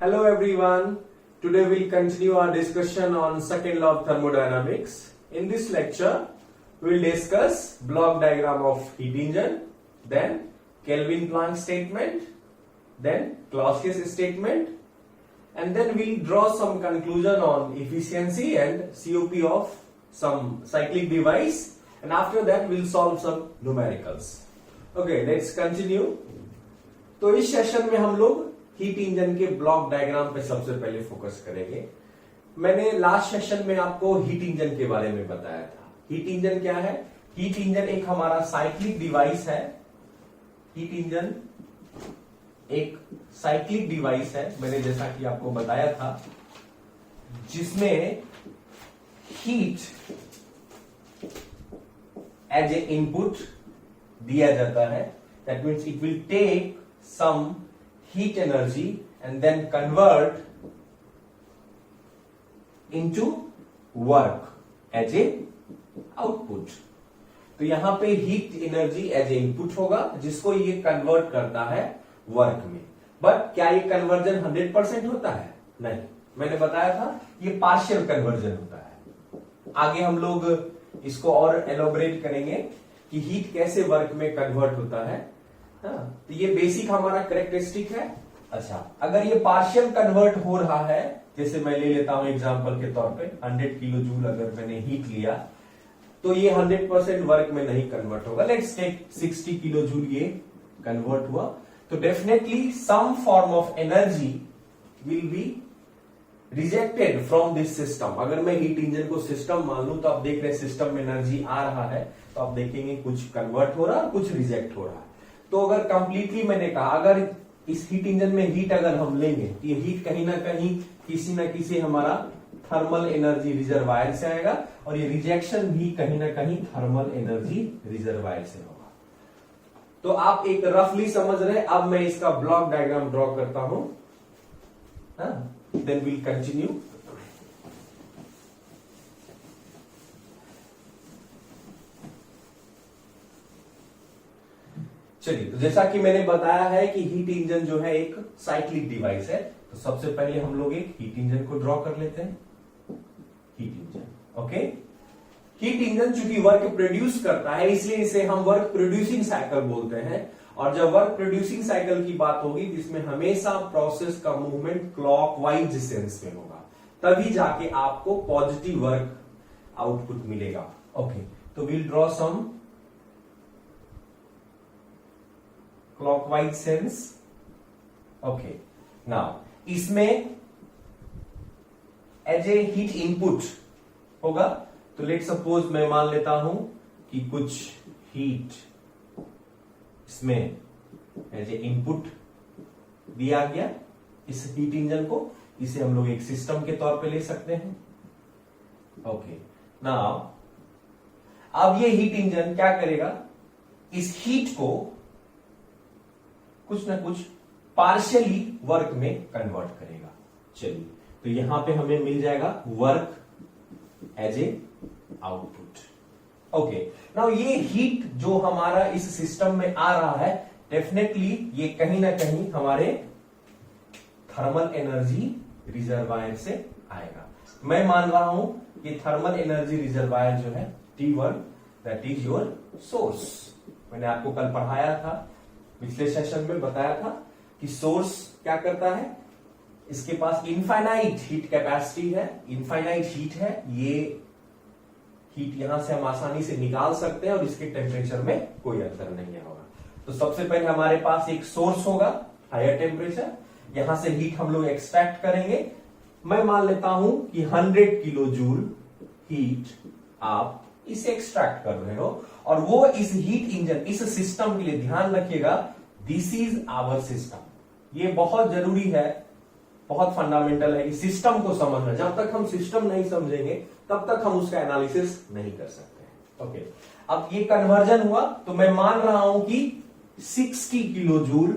Hello everyone. Today we'll continue our discussion on second law of thermodynamics. In this lecture, we'll discuss block diagram of heat engine, then Kelvin-Planck statement, then Clausius statement, and then we'll draw some conclusion on efficiency and COP of some cyclic device, and after that we'll solve some numericals. Okay, let's continue. तो इस session में हम लोग heat engine के block diagram पे सबसे पहले focus करेंगे। मैंने लास्ट सेशन में आपको हीट इंजन के बारे में बताया था। हीट इंजन क्या है? हीट इंजन एक हमारा साइक्लिक डिवाइस है। हीट इंजन एक साइक्लिक डिवाइस है, मैंने जैसा कि आपको बताया था, जिसमें हीट एज ए इनपुट दिया जाता है। That means it will take some heat energy and then convert into work as a output। तो यहां पे heat energy as a input होगा जिसको ये कन्वर्ट करता है वर्क में। बट क्या ये कन्वर्जन 100% होता है? नहीं, मैंने बताया था ये पार्शियल कन्वर्जन होता है। आगे हम लोग इसको और एलोबरेट करेंगे कि हीट कैसे वर्क में कन्वर्ट होता है। हाँ, तो ये बेसिक हमारा कैरेक्टरिस्टिक है। अच्छा, अगर ये पार्शियल कन्वर्ट हो रहा है, जैसे मैं ले लेता हूं एग्जांपल के तौर पे 100 किलो जूल अगर मैंने हीट लिया, तो ये 100% वर्क में नहीं कन्वर्ट होगा। लेट्स टेक 60 किलो जूल ये कन्वर्ट हुआ, तो definitely some form of energy will be rejected from this system. अगर मैं हीट इंजन को सिस्टम मान लूं तो आप देख रहे हैं सिस्टम में एनर्जी आ रहा है, तो आप देखेंगे कुछ कन्वर्ट हो रहा है, कुछ रिजेक्ट हो रहा है। तो अगर कंप्लीटली मैंने कहा, अगर इस हीट इंजन में हीट अगर हम लेंगे तो ये हीट कहीं ना कहीं किसी ना किसी हमारा थर्मल एनर्जी रिजर्वायर से आएगा, और ये रिजेक्शन भी कहीं ना कहीं थर्मल एनर्जी रिजर्वायर से होगा। तो आप एक रफली समझ रहे हैं। अब मैं इसका ब्लॉक डायग्राम ड्रॉ करता हूं, देन विल कंटिन्यू। चलिए, तो जैसा कि मैंने बताया है कि हीट इंजन जो है एक साइक्लिक डिवाइस है, तो सबसे पहले हम लोग एक हीट इंजन को ड्रॉ कर लेते हैं। Heat engine, okay. Heat engine चूंकि वर्क प्रोड्यूस करता है, इसलिए इसे हम वर्क प्रोड्यूसिंग साइकिल बोलते हैं। और जब वर्क प्रोड्यूसिंग साइकिल की बात होगी, जिसमें हमेशा प्रोसेस का मूवमेंट क्लॉकवाइज सेंस में होगा, तभी जाके आपको पॉजिटिव वर्क आउटपुट मिलेगा। ओके, तो will draw some clockwise sense. Okay, now इसमें एज ए हीट इनपुट होगा, तो लेट सपोज मैं मान लेता हूं कि कुछ हीट इसमें एज ए इनपुट दिया गया इस हीट इंजन को। इसे हम लोग एक सिस्टम के तौर पे ले सकते हैं। ओके, नाउ अब ये हीट इंजन क्या करेगा? इस हीट को कुछ ना कुछ पार्शियली वर्क में कन्वर्ट करेगा। चलिए, तो यहां पे हमें मिल जाएगा work as a output. Okay, now ये हीट जो हमारा इस सिस्टम में आ रहा है, डेफिनेटली ये कहीं ना कहीं हमारे थर्मल एनर्जी रिजर्वायर से आएगा। मैं मान रहा हूं कि थर्मल एनर्जी रिजर्वायर जो है T1, that is your source. मैंने आपको कल पढ़ाया था, पिछले सेशन में बताया था कि सोर्स क्या करता है, इसके पास इनफाइनाइट हीट कैपेसिटी है, इनफाइनाइट हीट है। ये हीट यहां से हम आसानी से निकाल सकते हैं और इसके टेम्परेचर में कोई अंतर नहीं होगा। तो सबसे पहले हमारे पास एक सोर्स होगा, हायर टेम्परेचर। यहां से हीट हम लोग एक्सट्रैक्ट करेंगे। मैं मान लेता हूं कि 100 किलो जूल हीट आप इसे एक्सट्रैक्ट कर रहे हो, और वो इस हीट इंजन, इस सिस्टम के लिए ध्यान रखिएगा, दिस इज आवर सिस्टम। ये बहुत जरूरी है, बहुत फंडामेंटल है कि सिस्टम को समझना। जब तक हम सिस्टम नहीं समझेंगे तब तक हम उसका एनालिसिस नहीं कर सकते हैं। ओके, अब ये कन्वर्जन हुआ, तो मैं मान रहा हूं कि 60 किलो जूल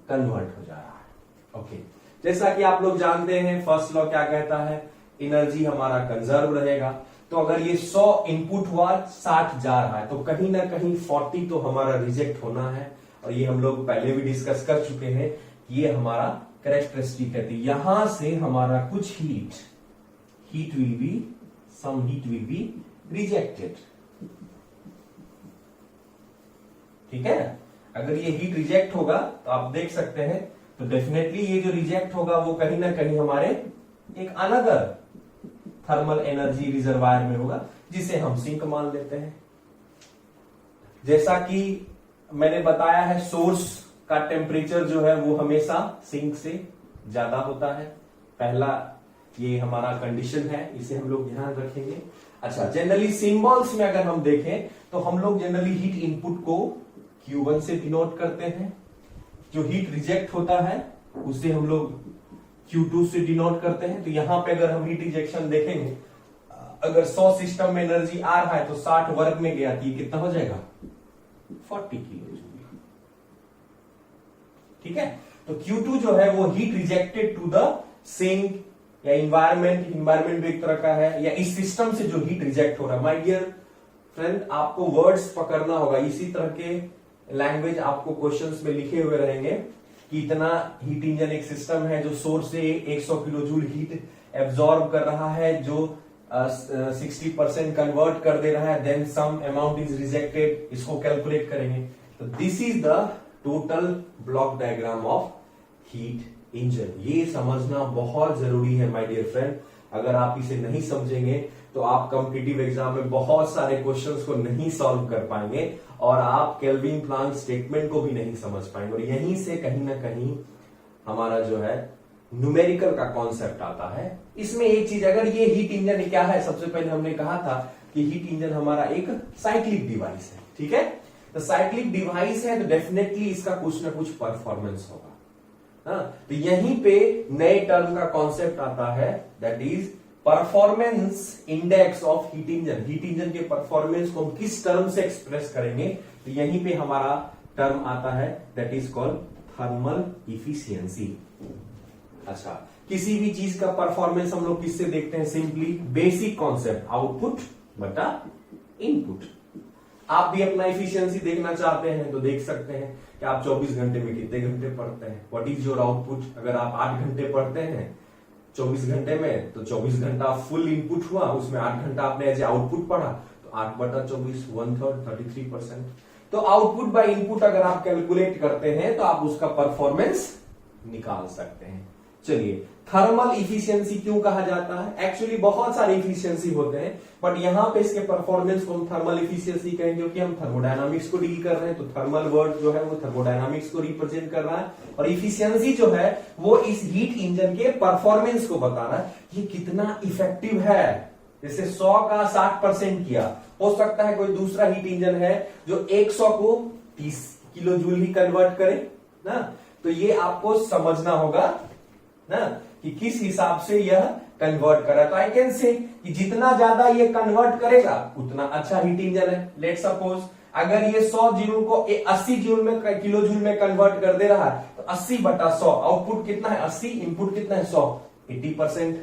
कन्वर्ट हो जा रहा है। ओके, जैसा कि आप लोग जानते हैं फर्स्ट लॉ क्या कहता है, एनर्जी हमारा कंजर्व रहेगा। तो अगर ये 100 इनपुट हुआ, 60 जा रहा है, तो कहीं ना कहीं 40 तो हमारा रिजेक्ट होना है। और ये हम लोग पहले भी डिस्कस कर चुके हैं ये हमारा कैरेक्टरिस्टिक है। तो यहां से हमारा कुछ हीट विल बी रिजेक्टेड। ठीक है, अगर ये हीट रिजेक्ट होगा तो आप देख सकते हैं, तो डेफिनेटली ये जो रिजेक्ट होगा वो कहीं ना कहीं हमारे एक अनदर थर्मल एनर्जी रिजर्वायर में होगा, जिसे हम सिंक मान लेते हैं। जैसा कि मैंने बताया है, सोर्स का टेम्परेचर जो है वो हमेशा सिंक से ज्यादा होता है। पहला ये हमारा कंडीशन है, इसे हम लोग ध्यान रखेंगे। अच्छा, जनरली सिंबल्स में अगर हम देखें तो हम लोग जनरली हीट इनपुट को Q1 से डिनोट करते हैं, जो हीट रिजेक्ट होता है उसे हम लोग Q2 से डिनोट करते हैं। तो यहां पे अगर हम हीट रिजेक्शन देखेंगे, अगर 100 सिस्टम में एनर्जी आ रहा है तो 60 वर्ग में गया, तो ये कितना हो जाएगा 40 किलो जूल। ठीक है, तो Q2 जो है वो heat rejected to the sink या इन्वायरमेंट भी एक तरह का है, या इस सिस्टम से जो हीट रिजेक्ट हो रहा है। माय डियर फ्रेंड, आपको वर्ड्स पकड़ना होगा। इसी तरह के लैंग्वेज आपको क्वेश्चंस में लिखे हुए रहेंगे कि इतना हीट इंजन एक सिस्टम है जो सोर्स से 100 किलो जूल हीट एब्जॉर्ब कर रहा है, जो 60% कन्वर्ट कर दे रहा है, then some amount is rejected, इसको कैलकुलेट करेंगे। तो this is the total block diagram of heat engine. ये समझना बहुत जरूरी है माय डियर फ्रेंड। अगर आप इसे नहीं समझेंगे तो आप कॉम्पिटिटिव एग्जाम में बहुत सारे क्वेश्चंस को नहीं सॉल्व कर पाएंगे और आप केल्विन प्लांक स्टेटमेंट को भी नहीं समझ पाएंगे, और यहीं से कहीं ना कहीं हमारा जो है न्यूमेरिकल का कॉन्सेप्ट आता है। इसमें एक चीज, अगर ये हीट इंजन क्या है, सबसे पहले हमने कहा था कि हीट इंजन हमारा एक साइक्लिक डिवाइस है। ठीक है, तो साइक्लिक डिवाइस है तो डेफिनेटली इसका कुछ ना कुछ परफॉर्मेंस होगा। तो यहीं पे नए टर्म का कॉन्सेप्ट आता है, that is performance index of heat engine. Heat engine के परफॉर्मेंस को हम किस टर्म से एक्सप्रेस करेंगे, तो यहीं पे हमारा टर्म आता है, that is called thermal efficiency. अच्छा, किसी भी चीज का परफॉर्मेंस हम लोग किससे देखते हैं, सिंपली बेसिक कॉन्सेप्ट आउटपुट बटा इनपुट। आप भी अपना इफिशियंसी देखना चाहते हैं तो देख सकते हैं कि आप 24 घंटे में कितने घंटे पढ़ते हैं, व्हाट इज योर आउटपुट। अगर आप 8 घंटे पढ़ते हैं 24 घंटे में, तो 24 घंटा फुल इनपुट हुआ, उसमें 8 घंटा आपने एज ए आउटपुट पढ़ा, तो 8/24 1/3 33%। तो आउटपुट बाय इनपुट अगर आप कैलकुलेट करते हैं तो आप उसका परफॉर्मेंस निकाल सकते हैं। चलिए, थर्मल इफिशियंसी क्यों कहा जाता है? एक्चुअली बहुत सारे इफिशियंसी होते हैं, बट यहां पे इसके परफॉर्मेंस को हम थर्मल इफिशियंसी कहेंगे, क्योंकि हम थर्मोडायनामिक्स को डील कर रहे हैं। तो थर्मल वर्ड जो है वो थर्मोडायनामिक्स को रिप्रेजेंट कर रहा है, और इफिशियंसी जो है वो इस हीट इंजन के परफॉर्मेंस को बता रहा है, ये कितना इफेक्टिव है। जैसे 100 का 60% किया, हो सकता है कोई दूसरा हीट इंजन है जो 100 को 30 किलो जूल ही कन्वर्ट करे ना। तो ये आपको समझना होगा ना कि किस हिसाब से यह कन्वर्ट कर रहा है। तो आई कैन से कि जितना ज्यादा ये कन्वर्ट करेगा उतना अच्छा हीट इंजन है। लेट सपोज अगर ये 100 जूल को 80 जूल में किलो जूल में कन्वर्ट कर दे रहा है, तो 80/100 आउटपुट कितना है 80, इनपुट कितना है 100, 80%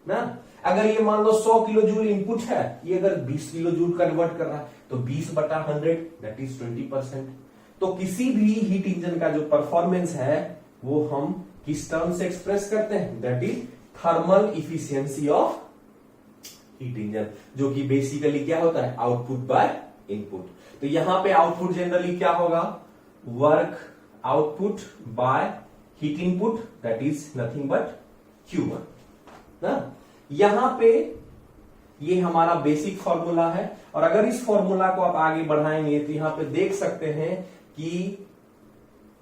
ना। अगर ये मान लो 100 किलो जूल इनपुट है, ये अगर 20 किलो जूल कन्वर्ट कर रहा है, तो 20/100 दैट इज 20%। तो किसी भी हीट इंजन का जो परफॉर्मेंस है वो हम किस टर्म से एक्सप्रेस करते हैं, that is thermal efficiency of heat engine, जो कि बेसिकली क्या होता है, आउटपुट बाय इनपुट। तो यहां पे आउटपुट जनरली क्या होगा, work output by heat input, that is nothing but Q1 ना। यहां पे ये हमारा बेसिक फॉर्मूला है, और अगर इस फॉर्मूला को आप आगे बढ़ाएंगे तो यहां पे देख सकते हैं कि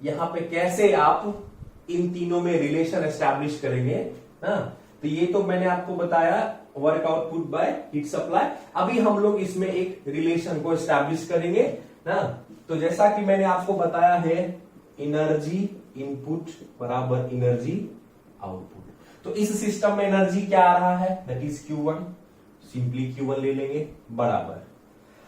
यहां पे कैसे आप इन तीनों में रिलेशन एस्टैब्लिश करेंगे ना। तो ये तो मैंने आपको बताया work output by heat supply. अभी हम लोग इसमें एक रिलेशन को एस्टैब्लिश करेंगे ना। तो जैसा कि मैंने आपको बताया है, एनर्जी इनपुट बराबर एनर्जी आउटपुट। तो इस सिस्टम में एनर्जी क्या आ रहा है, that is Q1, simply Q1 ले लेंगे बराबर,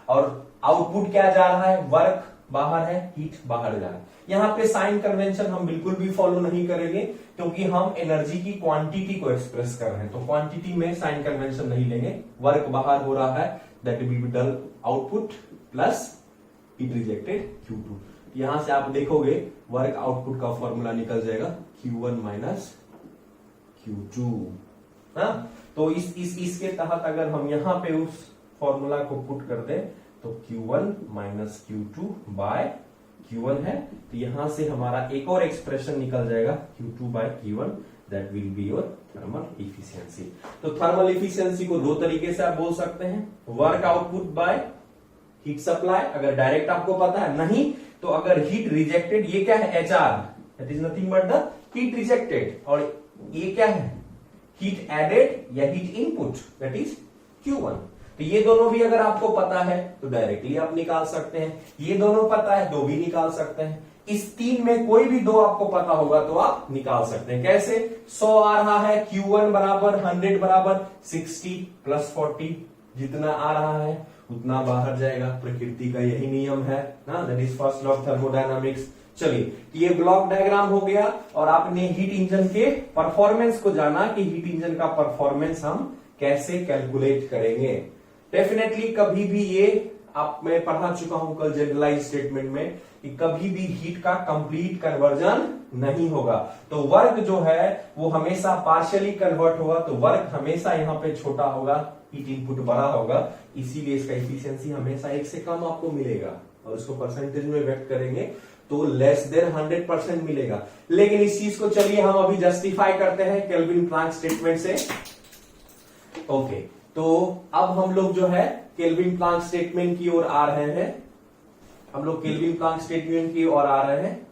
और आउटपुट क्या जा रहा है, वर्क बाहर है, हीट बाहर जा रहा है। यहां पे साइन कन्वेंशन हम बिल्कुल भी फॉलो नहीं करेंगे, क्योंकि हम एनर्जी की क्वांटिटी को एक्सप्रेस कर रहे हैं, तो क्वांटिटी में साइन कन्वेंशन नहीं लेंगे। वर्क बाहर हो रहा है, that will be dull output plus heat rejected Q2। यहां से आप देखोगे वर्क आउटपुट का फॉर्मूला निकल जाएगा Q1 माइनस Q2। हाँ, तो इसके तहत अगर हम यहां पे उस फॉर्मूला को पुट कर दें तो Q1 minus Q2 by Q1 है, तो यहां से हमारा एक और एक्सप्रेशन निकल जाएगा Q2 by Q1, that will be your thermal efficiency. तो थर्मल इफिशियंसी को दो तरीके से आप बोल सकते हैं, work output by heat supply, अगर डायरेक्ट आपको पता है, नहीं तो अगर हीट रिजेक्टेड, ये क्या है HR, that is nothing but the heat rejected, और ये क्या है हीट एडेड या heat input, that is Q1। तो ये दोनों भी अगर आपको पता है तो डायरेक्टली आप निकाल सकते हैं, ये दोनों पता है तो भी निकाल सकते हैं। इस तीन में कोई भी दो आपको पता होगा तो आप निकाल सकते हैं। कैसे? 100 आ रहा है, Q1 बराबर 100 बराबर 60 प्लस 40, जितना आ रहा है उतना बाहर जाएगा। प्रकृति का यही नियम है ना, that is first law of thermodynamics. चलिए, ये ब्लॉक डायग्राम हो गया और आपने हीट इंजन के परफॉर्मेंस को जाना कि हीट इंजन का परफॉर्मेंस हम कैसे कैलकुलेट करेंगे। डेफिनेटली कभी भी ये आप मैं पढ़ा चुका हूं कल जनरलाइज स्टेटमेंट में कि कभी भी हीट का कंप्लीट कन्वर्जन नहीं होगा, तो वर्क जो है वो हमेशा पार्शियली कन्वर्ट होगा, तो वर्क हमेशा यहाँ पे छोटा होगा, हीट इनपुट बड़ा होगा, इसीलिए इसका इफिशियंसी हमेशा 1 से कम आपको मिलेगा। और उसको परसेंटेज में व्यक्त करेंगे तो लेस देन 100% मिलेगा। लेकिन इस चीज को चलिए हम अभी जस्टिफाई करते हैं केल्विन प्लैंक स्टेटमेंट से। ओके, तो अब हम लोग जो है केल्विन प्लैंक स्टेटमेंट की ओर आ रहे हैं, हम लोग केल्विन प्लैंक स्टेटमेंट की ओर आ रहे हैं।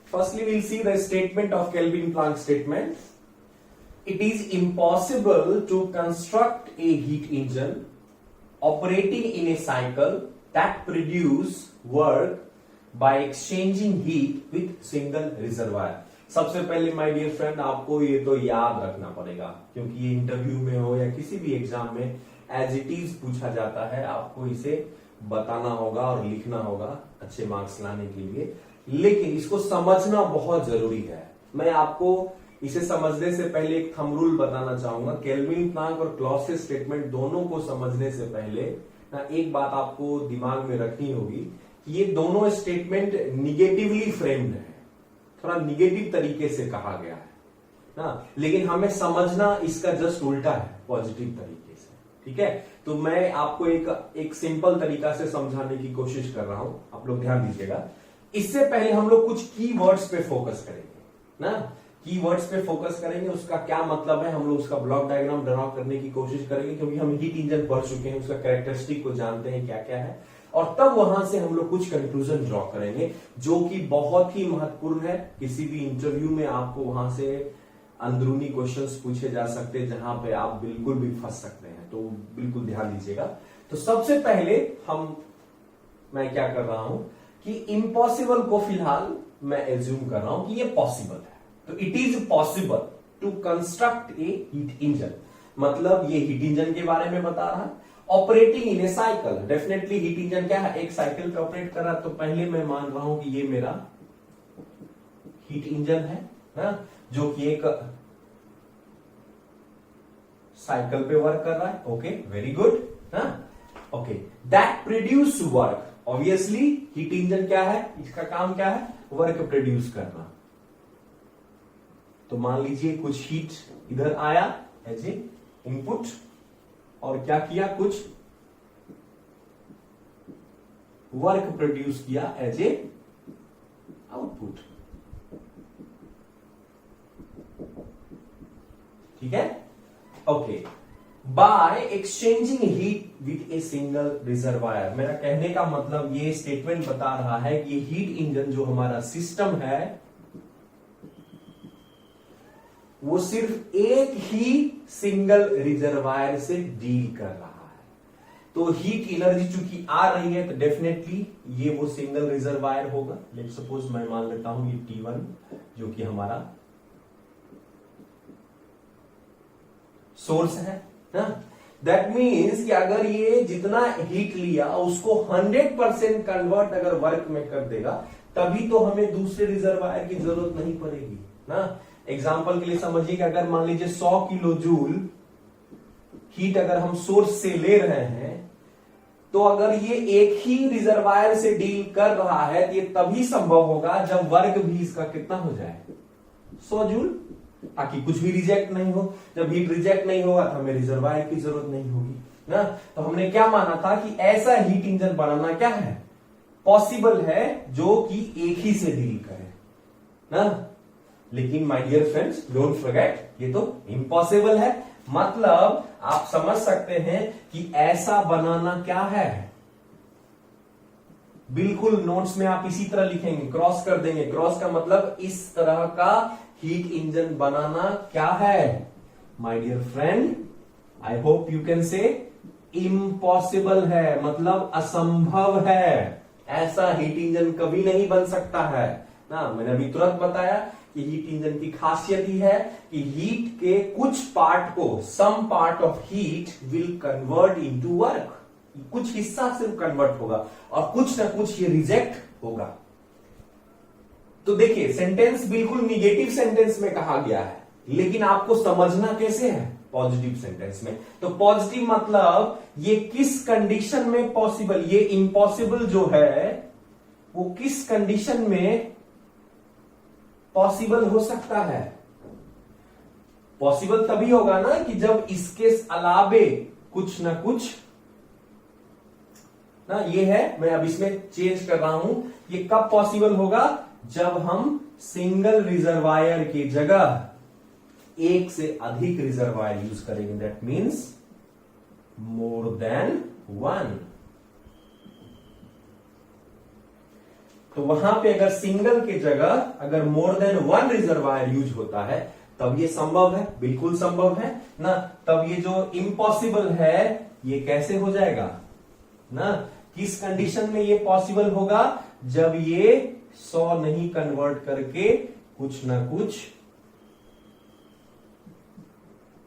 Firstly we'll see the statement of Kelvin Planck statement. It is impossible to construct a heat engine operating in a cycle that produce work by exchanging heat with single reservoir। सबसे पहले my dear friend आपको ये तो याद रखना पड़ेगा, क्योंकि ये इंटरव्यू में हो या किसी भी एग्जाम में एज इट इज पूछा जाता है, आपको इसे बताना होगा और लिखना होगा अच्छे मार्क्स लाने के लिए। लेकिन इसको समझना बहुत जरूरी है। मैं आपको इसे समझने से पहले एक थंब रूल बताना चाहूंगा। केल्विन प्लैंक और क्लॉसियस स्टेटमेंट दोनों को समझने से पहले ना एक बात आपको दिमाग में रखनी होगी कि ये दोनों स्टेटमेंट निगेटिवली फ्रेम्ड है, थोड़ा निगेटिव तरीके से कहा गया है ना, लेकिन हमें समझना इसका जस्ट उल्टा है, पॉजिटिव तरीके से। ठीक है, तो मैं आपको एक सिंपल तरीका से समझाने की कोशिश कर रहा हूं, आप लोग ध्यान दीजिएगा। इससे पहले हम लोग कुछ की वर्ड्स पे फोकस करेंगे ना, कीवर्ड्स पे फोकस करेंगे, उसका क्या मतलब है, हम लोग उसका ब्लॉक डायग्राम ड्रा करने की कोशिश करेंगे, क्योंकि हम हीट इंजन पढ़ चुके हैं, उसका कैरेक्टरिस्टिक को जानते हैं क्या क्या है, और तब वहां से हम लोग कुछ कंक्लूजन ड्रॉ करेंगे जो कि बहुत ही महत्वपूर्ण है। किसी भी इंटरव्यू में आपको वहां से अंदरूनी क्वेश्चंस पूछे जा सकते हैं जहां पे आप बिल्कुल भी फंस सकते हैं, तो बिल्कुल ध्यान दीजिएगा। तो सबसे पहले मैं क्या कर रहा हूं कि इम्पॉसिबल को फिलहाल मैं एज्यूम कर रहा हूं कि ये पॉसिबल है। तो it is possible to construct a heat engine, मतलब ये हीट इंजन के बारे में बता रहा है। Operating in A cycle, definitely heat engine क्या है, एक साइकिल पे ऑपरेट कर रहा है, तो पहले मैं मान रहा हूं कि ये मेरा हीट इंजन है ना, जो कि एक साइकिल पे वर्क कर रहा है। ओके, वेरी गुड ना। Okay, that produce work, obviously heat engine क्या है, इसका काम क्या है, वर्क प्रोड्यूस करना। तो मान लीजिए कुछ हीट इधर आया एज ए इनपुट और क्या किया, कुछ वर्क प्रोड्यूस किया एज ए आउटपुट। ठीक है, okay. By exchanging heat with a single reservoir, मेरा कहने का मतलब ये स्टेटमेंट बता रहा है कि हीट इंजन जो हमारा सिस्टम है वो सिर्फ एक ही सिंगल रिजर्वायर से डील कर रहा है। तो हीट एनर्जी चूंकि आ रही है तो डेफिनेटली ये वो सिंगल रिजर्वायर होगा। लेट सपोज मैं मान लेता हूं ये T1 जो कि हमारा सोर्स है ना। दैट मीन्स कि अगर ये जितना हीट लिया उसको 100% कन्वर्ट अगर वर्क में कर देगा तभी तो हमें दूसरे रिजर्वायर की जरूरत नहीं पड़ेगी ना। एग्जाम्पल के लिए समझिए कि अगर मान लीजिए 100 किलो जूल हीट अगर हम सोर्स से ले रहे हैं तो अगर ये एक ही रिजर्वायर से डील कर रहा है तो ये तभी संभव होगा जब वर्क भी इसका कितना हो जाए 100 जूल, ताकि कुछ भी रिजेक्ट नहीं हो। जब हीट रिजेक्ट नहीं होगा तो हमें रिजर्वायर की जरूरत नहीं होगी ना। तो हमने क्या माना था कि ऐसा हीट इंजन बनाना क्या है, पॉसिबल है, जो कि एक ही से डील करे ना। लेकिन my dear friends don't forget, ये तो इम्पॉसिबल है। मतलब आप समझ सकते हैं कि ऐसा बनाना क्या है, बिल्कुल नोट्स में आप इसी तरह लिखेंगे, क्रॉस कर देंगे। क्रॉस का मतलब इस तरह का हीट इंजन बनाना क्या है my dear friend, I hope you can say impossible है, मतलब असंभव है। ऐसा हीट इंजन कभी नहीं बन सकता है ना। मैंने अभी तुरंत बताया कि हीट इंजन की खासियत ही है कि हीट के कुछ पार्ट को, some part of heat will convert into work, कुछ हिस्सा सिर्फ कन्वर्ट होगा और कुछ ना कुछ ये रिजेक्ट होगा। तो देखिए सेंटेंस बिल्कुल निगेटिव सेंटेंस में कहा गया है, लेकिन आपको समझना कैसे है, पॉजिटिव सेंटेंस में। तो पॉजिटिव मतलब ये किस कंडीशन में पॉसिबल, ये इम्पॉसिबल जो है वो किस कंडीशन में पॉसिबल हो सकता है। पॉसिबल तभी होगा ना कि जब इसके अलावे कुछ ना कुछ ना, ये है, मैं अब इसमें चेंज कर रहा हूं। ये कब पॉसिबल होगा, जब हम सिंगल रिजर्वायर की जगह एक से अधिक रिजर्वायर यूज करेंगे। That means more than one. तो वहां पे अगर सिंगल की जगह अगर more than one reservoir use होता है तब ये संभव है, बिल्कुल संभव है ना। तब ये जो इम्पॉसिबल है ये कैसे हो जाएगा ना, किस कंडीशन में ये पॉसिबल होगा, जब ये 100 नहीं कन्वर्ट करके कुछ ना कुछ,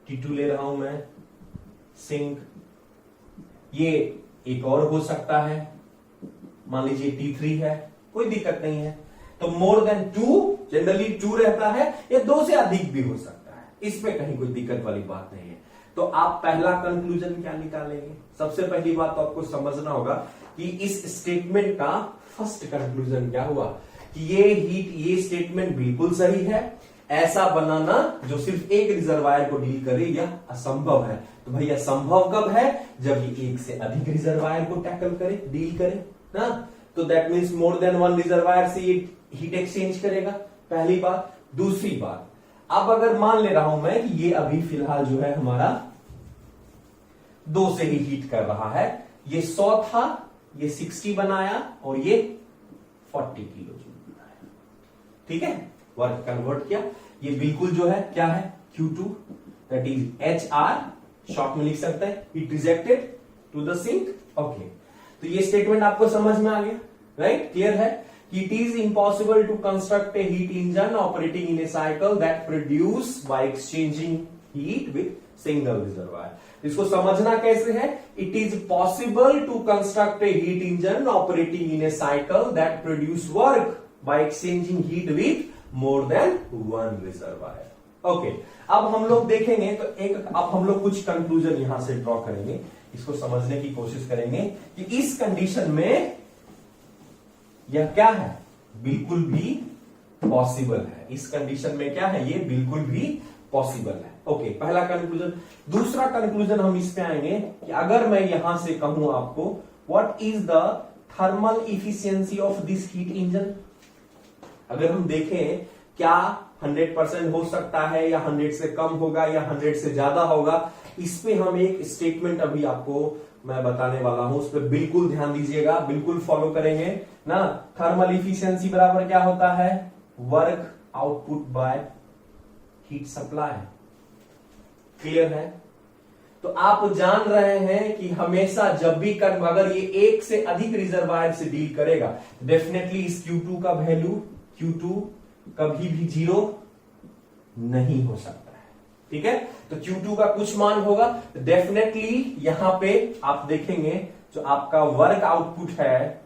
T2 ले रहा हूं मैं, सिंक, ये एक और हो सकता है, मान लीजिए T3 है, कोई दिक्कत नहीं है। तो मोर देन 2 जनरली 2 रहता है, या 2 से अधिक भी हो सकता है, इसमें कहीं कोई दिक्कत वाली बात नहीं है। तो आप पहला कंक्लूजन क्या निकालेंगे, सबसे पहली बात तो आपको समझना होगा कि इस स्टेटमेंट का फर्स्ट कंक्लूजन क्या हुआ कि ये स्टेटमेंट बिल्कुल सही है। ऐसा बनाना जो सिर्फ एक रिजर्वायर को डील करे यह असंभव है। तो भैया संभव कब है, जब ये एक से अधिक रिजर्वायर को टैकल करे, डील करे ना। तो that means more than one reservoir से ये हीट एक्सचेंज करेगा, पहली बात। दूसरी बात, अब अगर मान ले रहा हूं मैं कि ये अभी फिलहाल जो है हमारा 2 से ही हीट कर रहा है, ये 100 था, ये 60 बनाया और ये 40 किलो जूल बनाया, ठीक है, वर्क कन्वर्ट किया। ये बिल्कुल जो है क्या है, Q2 that is HR, short में लिख सकते हैं, heat rejected to the sink. Okay, तो ये स्टेटमेंट आपको समझ में आ गया, राइट, क्लियर है। It is impossible to construct a heat engine operating in a cycle that produce by exchanging heat with single reservoir. इसको समझना कैसे है, It is possible to construct a heat engine operating in a cycle that produce work by exchanging heat with more than one reservoir. Okay, अब हम लोग देखेंगे तो अब हम लोग कुछ कंक्लूजन यहां से ड्रॉ करेंगे, इसको समझने की कोशिश करेंगे कि इस कंडीशन में यह क्या है, बिल्कुल भी पॉसिबल है। इस कंडीशन में क्या है, ये बिल्कुल भी पॉसिबल है। ओके, पहला कंक्लूजन। दूसरा कंक्लूजन हम इस पे आएंगे कि अगर मैं यहां से कहूं आपको what is the thermal efficiency of this heat engine, अगर हम देखें क्या 100% हो सकता है या 100 से कम होगा या 100 से ज्यादा होगा, इस पे हम एक स्टेटमेंट अभी आपको मैं बताने वाला हूं, उस पर बिल्कुल ध्यान दीजिएगा, बिल्कुल फॉलो करेंगे ना। थर्मल इफिशियंसी बराबर क्या होता है, work output by heat supply, clear है। तो आप जान रहे हैं कि हमेशा जब भी अगर ये एक से अधिक रिजर्वायर से डील करेगा, डेफिनेटली इस Q2 का वैल्यू, Q2 कभी भी 0 नहीं हो सकता, ठीक है। तो Q2 का कुछ मान होगा, डेफिनेटली यहां पे आप देखेंगे जो आपका वर्क आउटपुट है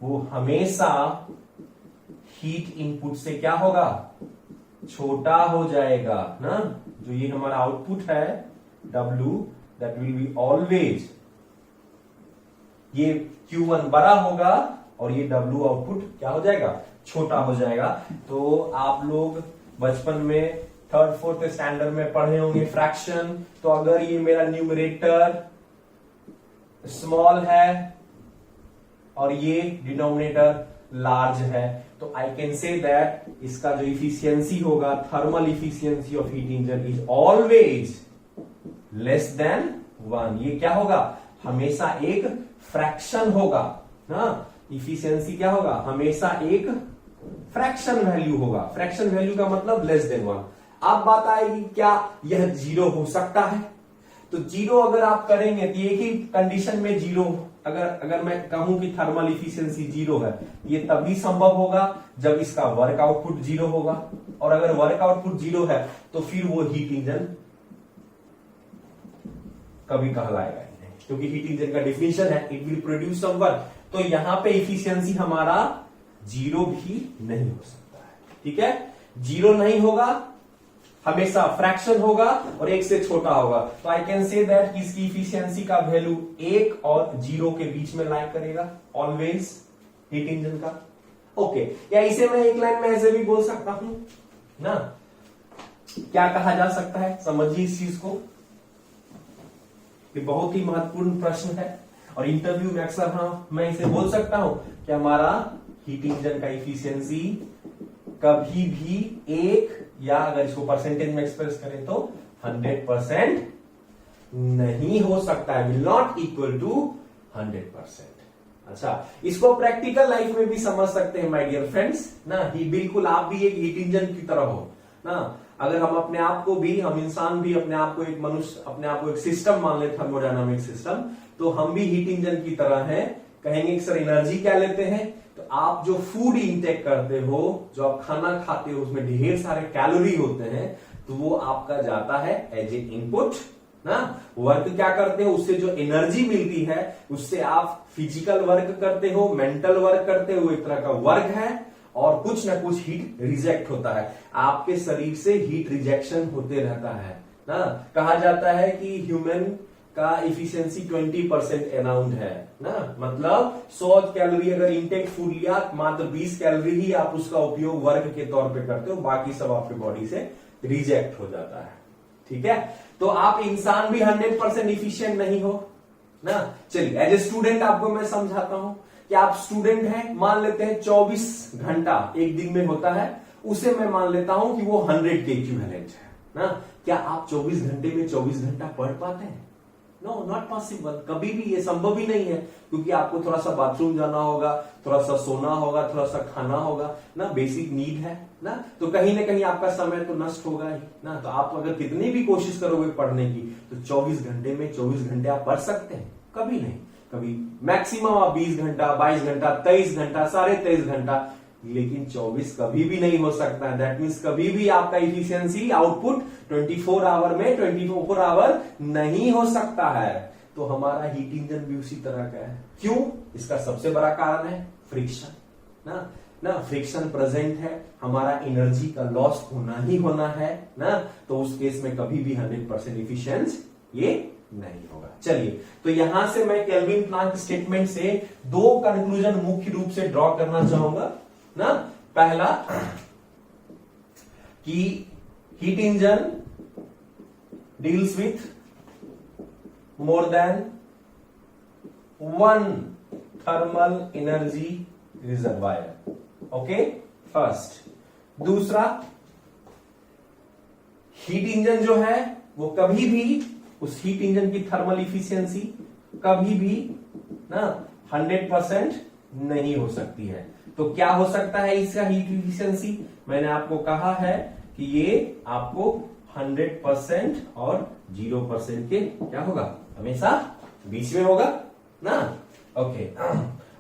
वो हमेशा हीट इनपुट से क्या होगा, छोटा हो जाएगा ना। जो ये हमारा आउटपुट है W, that will be always ये Q1 बड़ा होगा और ये W आउटपुट क्या हो जाएगा, छोटा हो जाएगा। तो आप लोग बचपन में थर्ड फोर्थ स्टैंडर्ड में पढ़े होंगे फ्रैक्शन। तो अगर ये मेरा न्यूमरेटर स्मॉल है और ये डिनोमिनेटर लार्ज है, तो आई कैन से दैट इसका जो इफिशियंसी होगा, thermal efficiency of heat engine is always less than 1। ये क्या होगा, हमेशा एक फ्रैक्शन होगा ना। इफिशियंसी क्या होगा, हमेशा एक फ्रैक्शन वैल्यू होगा। फ्रैक्शन वैल्यू का मतलब लेस देन 1। अब बात आएगी क्या यह जीरो हो सकता है? तो जीरो अगर आप करेंगे तो एक ही कंडीशन में जीरो, अगर मैं कहूं कि थर्मल इफिशियंसी जीरो है, ये तभी संभव होगा जब इसका वर्क आउटपुट जीरो होगा। और अगर वर्क आउटपुट जीरो है तो फिर वो हीट इंजन कभी कहलाएगा ही नहीं, क्योंकि हीट इंजन का डिफिनेशन है it will produce some work. तो यहां पे इफिशियंसी हमारा जीरो भी नहीं हो सकता है, ठीक है। जीरो नहीं होगा, हमेशा फ्रैक्शन होगा और एक से छोटा होगा। तो आई कैन से दैट इसकी इफिशियंसी का वैल्यू 1 और 0 के बीच में लाई करेगा ऑलवेज हीट इंजन का। ओके, या इसे मैं एक लाइन में ऐसे भी बोल सकता हूं ना। क्या कहा जा सकता है, समझिए इस चीज को। ये बहुत ही महत्वपूर्ण प्रश्न है और इंटरव्यू में अक्सर मैं इसे बोल सकता हूं कि हमारा हीट इंजन का इफिशियंसी कभी भी एक, या अगर इसको परसेंटेज में एक्सप्रेस करें तो 100% नहीं हो सकता है, विल नॉट इक्वल टू 100%। अच्छा, इसको प्रैक्टिकल लाइफ में भी समझ सकते हैं माय डियर फ्रेंड्स ना। ही बिल्कुल आप भी एक हीट इंजन की तरह हो ना। अगर हम अपने आप को भी, हम इंसान भी अपने आप को एक मनुष्य, अपने आप को एक सिस्टम मान ले, थर्मोडायनामिक सिस्टम, तो हम भी हीट इंजन की तरह हैं। कहेंगे कि सर एनर्जी क्या लेते हैं, तो आप जो फूड इंटेक करते हो, जो आप खाना खाते हो, उसमें ढेर सारे कैलोरी होते हैं, तो वो आपका जाता है एज ए इनपुट ना। वर्क क्या करते हो, उससे जो एनर्जी मिलती है उससे आप फिजिकल वर्क करते हो, मेंटल वर्क करते हो, एक तरह का वर्क है। और कुछ ना कुछ हीट रिजेक्ट होता है, आपके शरीर से हीट रिजेक्शन होते रहता है ना। कहा जाता है कि ह्यूमन का इफिशियंसी 20% अराउंड है ना। मतलब 100 कैलोरी अगर इंटेक फूड लिया, मात्र 20 कैलोरी ही आप उसका उपयोग वर्क के तौर पे करते हो, बाकी सब आपके बॉडी से रिजेक्ट हो जाता है, ठीक है। तो आप इंसान भी 100% इफिशियंट नहीं हो ना। चलिए, एज ए स्टूडेंट आपको मैं समझाता हूं कि आप स्टूडेंट हैं, मान लेते हैं 24 घंटा एक दिन में होता है, उसे मैं मान लेता हूं कि वो 100 के इक्विवेलेंट है ना। क्या आप 24 घंटे में 24 घंटा पढ़ पाते हैं? नो, नॉट पॉसिबल, कभी भी ये संभव ही नहीं है, क्योंकि आपको थोड़ा सा बाथरूम जाना होगा, थोड़ा सा सोना होगा, थोड़ा सा खाना होगा ना, बेसिक नीड है ना। तो कहीं ना कहीं आपका समय तो नष्ट होगा ही ना। तो आप अगर कितनी भी कोशिश करोगे पढ़ने की, तो 24 घंटे में 24 घंटे आप पढ़ सकते हैं? कभी नहीं। कभी मैक्सिमम आप 20 घंटा, 22 घंटा, 23 घंटा, 23.5 घंटा, लेकिन 24 कभी भी नहीं हो सकता है। दैट मीन्स कभी भी आपका इफिशियंसी आउटपुट 24 आवर में 24 आवर नहीं हो सकता है। तो हमारा हीट इंजन भी उसी तरह का है। क्यों? इसका सबसे बड़ा कारण है फ्रिक्शन ना। फ्रिक्शन प्रेजेंट है, हमारा एनर्जी का लॉस होना ही होना है ना। तो उस केस में कभी भी 100% इफिशियंस ये नहीं होगा। चलिए, तो यहां से मैं केल्विन प्लांक स्टेटमेंट से 2 कंक्लूजन मुख्य रूप से ड्रॉ करना चाहूंगा ना। पहला कि heat engine deals with more than 1 thermal energy reservoir. Okay, first. दूसरा, हीट इंजन जो है वो कभी भी, उस हीट इंजन की थर्मल इफिशियंसी कभी भी ना 100% नहीं हो सकती है। तो क्या हो सकता है इसका हीट इफिशियंसी? मैंने आपको कहा है कि ये आपको 100% और 0% के क्या होगा, हमेशा बीच में होगा ना। ओके,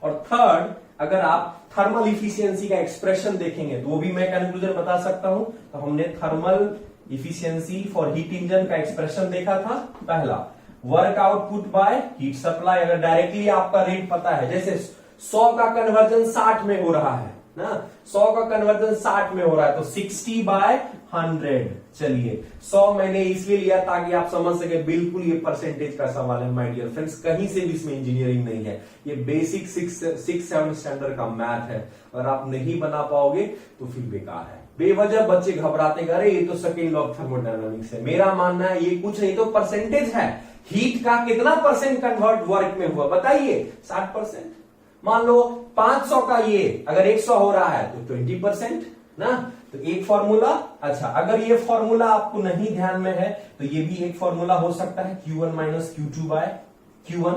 और थर्ड, अगर आप थर्मल इफिशियंसी का एक्सप्रेशन देखेंगे तो वो भी मैं कंक्लूजन बता सकता हूं। तो हमने thermal efficiency for heat engine का एक्सप्रेशन देखा था। पहला, work output by heat supply. अगर डायरेक्टली आपका रेट पता है, जैसे 100 का कन्वर्जन 60 में हो रहा है ना। 100 का कन्वर्जन 60 में हो रहा है तो 60/100। चलिए 100 मैंने इसलिए लिया ताकि आप समझ सके, बिल्कुल ये परसेंटेज का सवाल है माय डियर फ्रेंड्स, कहीं से भी इसमें इंजीनियरिंग नहीं है, ये बेसिक 6-7 स्टैंडर्ड का मैथ है। अगर आप नहीं बना पाओगे तो फिर बेकार है। बेवजह बच्चे घबराते हैं, अरे ये तो सेकेंड लॉ ऑफ थर्मोडायनामिक्स है। मेरा मानना है ये कुछ नहीं तो परसेंटेज है। हीट का कितना परसेंट कन्वर्ट वर्क में हुआ बताइए? 60%। मान लो 500 का ये अगर 100 हो रहा है तो 20% ना। तो एक फॉर्मूला, अच्छा अगर ये फॉर्मूला आपको नहीं ध्यान में है तो ये भी एक फॉर्मूला हो सकता है, Q1 - Q2/Q1।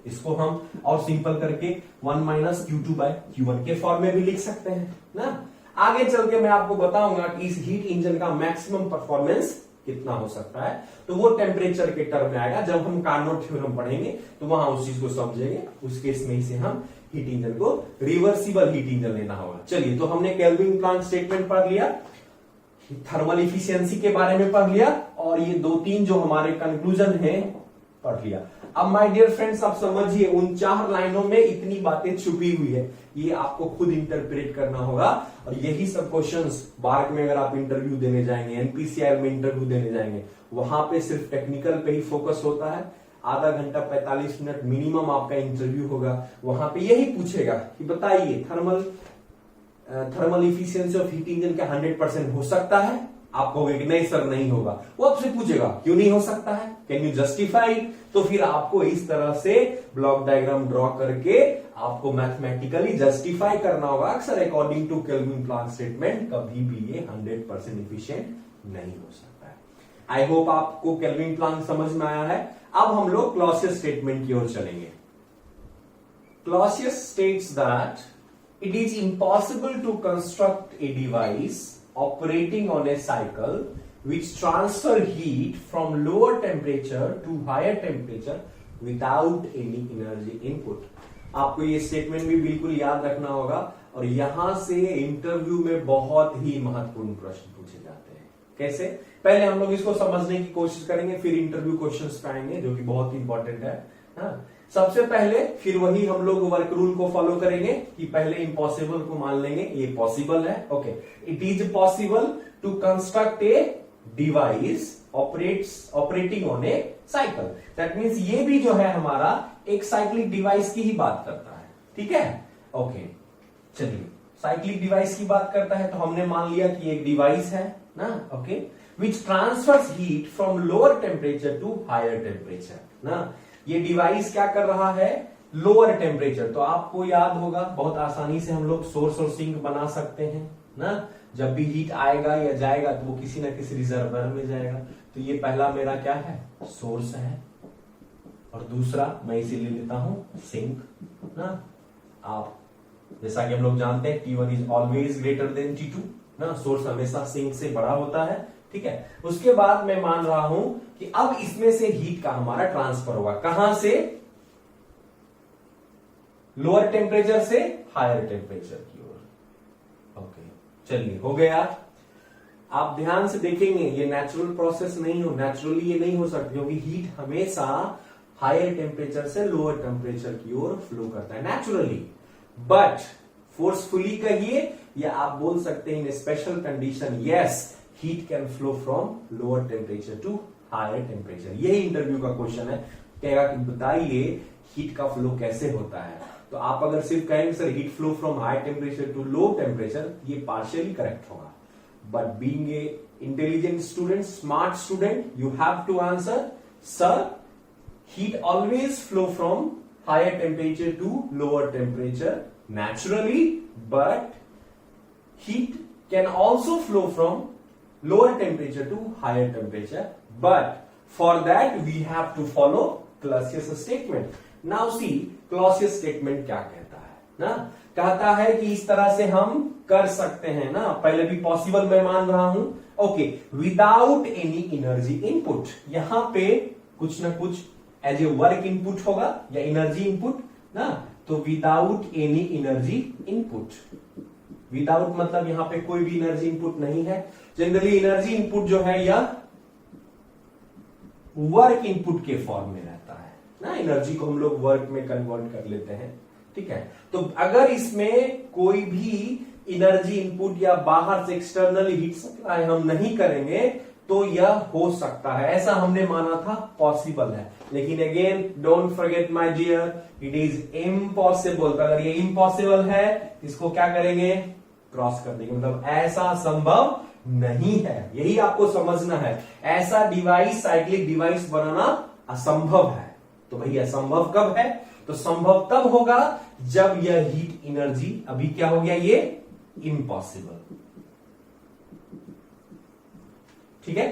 इसको हम और सिंपल करके 1 - Q2/Q1 के फॉर्म में भी लिख सकते हैं ना। आगे चल के मैं आपको बताऊंगा कि इस हीट इंजन का मैक्सिमम परफॉर्मेंस कितना हो सकता है, तो वो टेम्परेचर के टर्म में आएगा। जब हम कार्नोट थ्योरम पढ़ेंगे तो वहां उस चीज को समझेंगे। उस केस में से हम हीट इंजन को रिवर्सिबल हीट इंजन लेना होगा। चलिए, तो हमने केल्विन प्लांक स्टेटमेंट पढ़ लिया, थर्मल इफिशियंसी के बारे में पढ़ लिया, और ये 2-3 जो हमारे कंक्लूजन है पढ़ लिया। अब माय डियर फ्रेंड्स आप समझिए, उन 4 लाइनों में इतनी बातें छुपी हुई है, ये आपको खुद इंटरप्रेट करना होगा। और यही सब क्वेश्चंस बार्क में अगर आप इंटरव्यू देने जाएंगे, एनपीसीआई में इंटरव्यू देने जाएंगे, वहां पे सिर्फ टेक्निकल पे ही फोकस होता है। आधा घंटा 45 मिनट मिनिमम आपका इंटरव्यू होगा, वहां पे यही पूछेगा कि बताइए thermal efficiency of heat engine क्या 100% हो सकता है? आप कहोगे कि नहीं सर नहीं होगा। वो आपसे पूछेगा क्यों नहीं हो सकता है, कैन यू जस्टिफाई? तो फिर आपको इस तरह से ब्लॉक डायग्राम ड्रॉ करके आपको मैथमेटिकली जस्टिफाई करना होगा। अक्सर according to Kelvin Planck statement कभी भी ये 100% इफिशिएंट नहीं हो सकता है। आई होप आपको केल्विन प्लांक समझ में आया है। अब हम लोग क्लॉसियस स्टेटमेंट की ओर चलेंगे। Clausius states that it is impossible to construct a device operating on a cycle which transfer heat from lower temperature to higher temperature without any energy input। आपको ये स्टेटमेंट भी बिल्कुल याद रखना होगा, और यहां से इंटरव्यू में बहुत ही महत्वपूर्ण प्रश्न पूछे जाते हैं। कैसे? पहले हम लोग इसको समझने की कोशिश करेंगे, फिर इंटरव्यू क्वेश्चंस पे आएंगे जो कि बहुत ही इंपॉर्टेंट है। हाँ, सबसे पहले फिर वही हम लोग वर्क रूल को फॉलो करेंगे कि पहले इम्पॉसिबल को मान लेंगे ये पॉसिबल है। Okay, it is possible to construct a device operating on a cycle. That means ये भी जो है हमारा एक साइक्लिक डिवाइस की ही बात करता है। ठीक है, ओके चलिए, साइक्लिक डिवाइस की बात करता है तो हमने मान लिया कि एक डिवाइस है ना, okay, which transfers heat from lower temperature to higher temperature ना। ये डिवाइस क्या कर रहा है? Lower temperature. तो आपको याद होगा बहुत आसानी से हम लोग सोर्स और सिंक बना सकते हैं ना। जब भी हीट आएगा या जाएगा तो वो किसी ना किसी रिजर्वर में जाएगा। तो ये पहला मेरा क्या है? सोर्स है, और दूसरा मैं इसे ले लेता हूं सिंक ना। आप जैसा कि हम लोग जानते हैं T1 is always greater than T2 ना, सोर्स हमेशा सिंक से बड़ा होता है। ठीक है, उसके बाद मैं मान रहा हूं कि अब इसमें से हीट का हमारा ट्रांसफर होगा, कहां से? लोअर टेम्परेचर से हायर टेम्परेचर की ओर। ओके चलिए, हो गया। आप ध्यान से देखेंगे ये नेचुरल प्रोसेस नहीं हो, नेचुरली ये नहीं हो सकती, क्योंकि हीट हमेशा हायर टेम्परेचर से लोअर टेम्परेचर की ओर फ्लो करता है नेचुरली। बट फोर्सफुली कहिए या आप बोल सकते हैं in special condition, yes heat can flow from lower temperature to higher temperature. यही इंटरव्यू का क्वेश्चन है, कहेगा कि बताइए हीट का फ्लो कैसे होता है। तो आप अगर सिर्फ कहेंगे sir heat flow from high temperature to low temperature, ये पार्शियली करेक्ट होगा। But being a intelligent student, smart student, you have to answer sir heat always flow from higher temperature to lower temperature naturally, but heat can also flow from lower temperature to higher temperature, but for that we have to follow Clausius statement. Now see Clausius statement क्या कहता है ना, कहता है कि इस तरह से हम कर सकते हैं ना। पहले भी पॉसिबल मैं मान रहा हूं, okay, without any energy input. यहां पे कुछ ना कुछ एज ए वर्क इनपुट होगा या एनर्जी इनपुट ना। तो without any energy input, without मतलब यहां पे कोई भी एनर्जी इनपुट नहीं है। जनरली एनर्जी इनपुट जो है यह वर्क इनपुट के फॉर्म में रहता है ना, एनर्जी को हम लोग वर्क में कन्वर्ट कर लेते हैं। ठीक है, तो अगर इसमें कोई भी एनर्जी इनपुट या बाहर से एक्सटर्नल हीट सप्लाई हम नहीं करेंगे तो यह हो सकता है, ऐसा हमने माना था पॉसिबल है। लेकिन again don't forget my dear, it is impossible. अगर ये इम्पॉसिबल है इसको क्या करेंगे, क्रॉस कर देंगे, मतलब ऐसा संभव नहीं है, यही आपको समझना है। ऐसा डिवाइस, साइक्लिक डिवाइस बनाना असंभव है। तो भैया संभव कब है, तो संभव तब होगा जब यह हीट एनर्जी, अभी क्या हो गया ये इम्पॉसिबल, ठीक है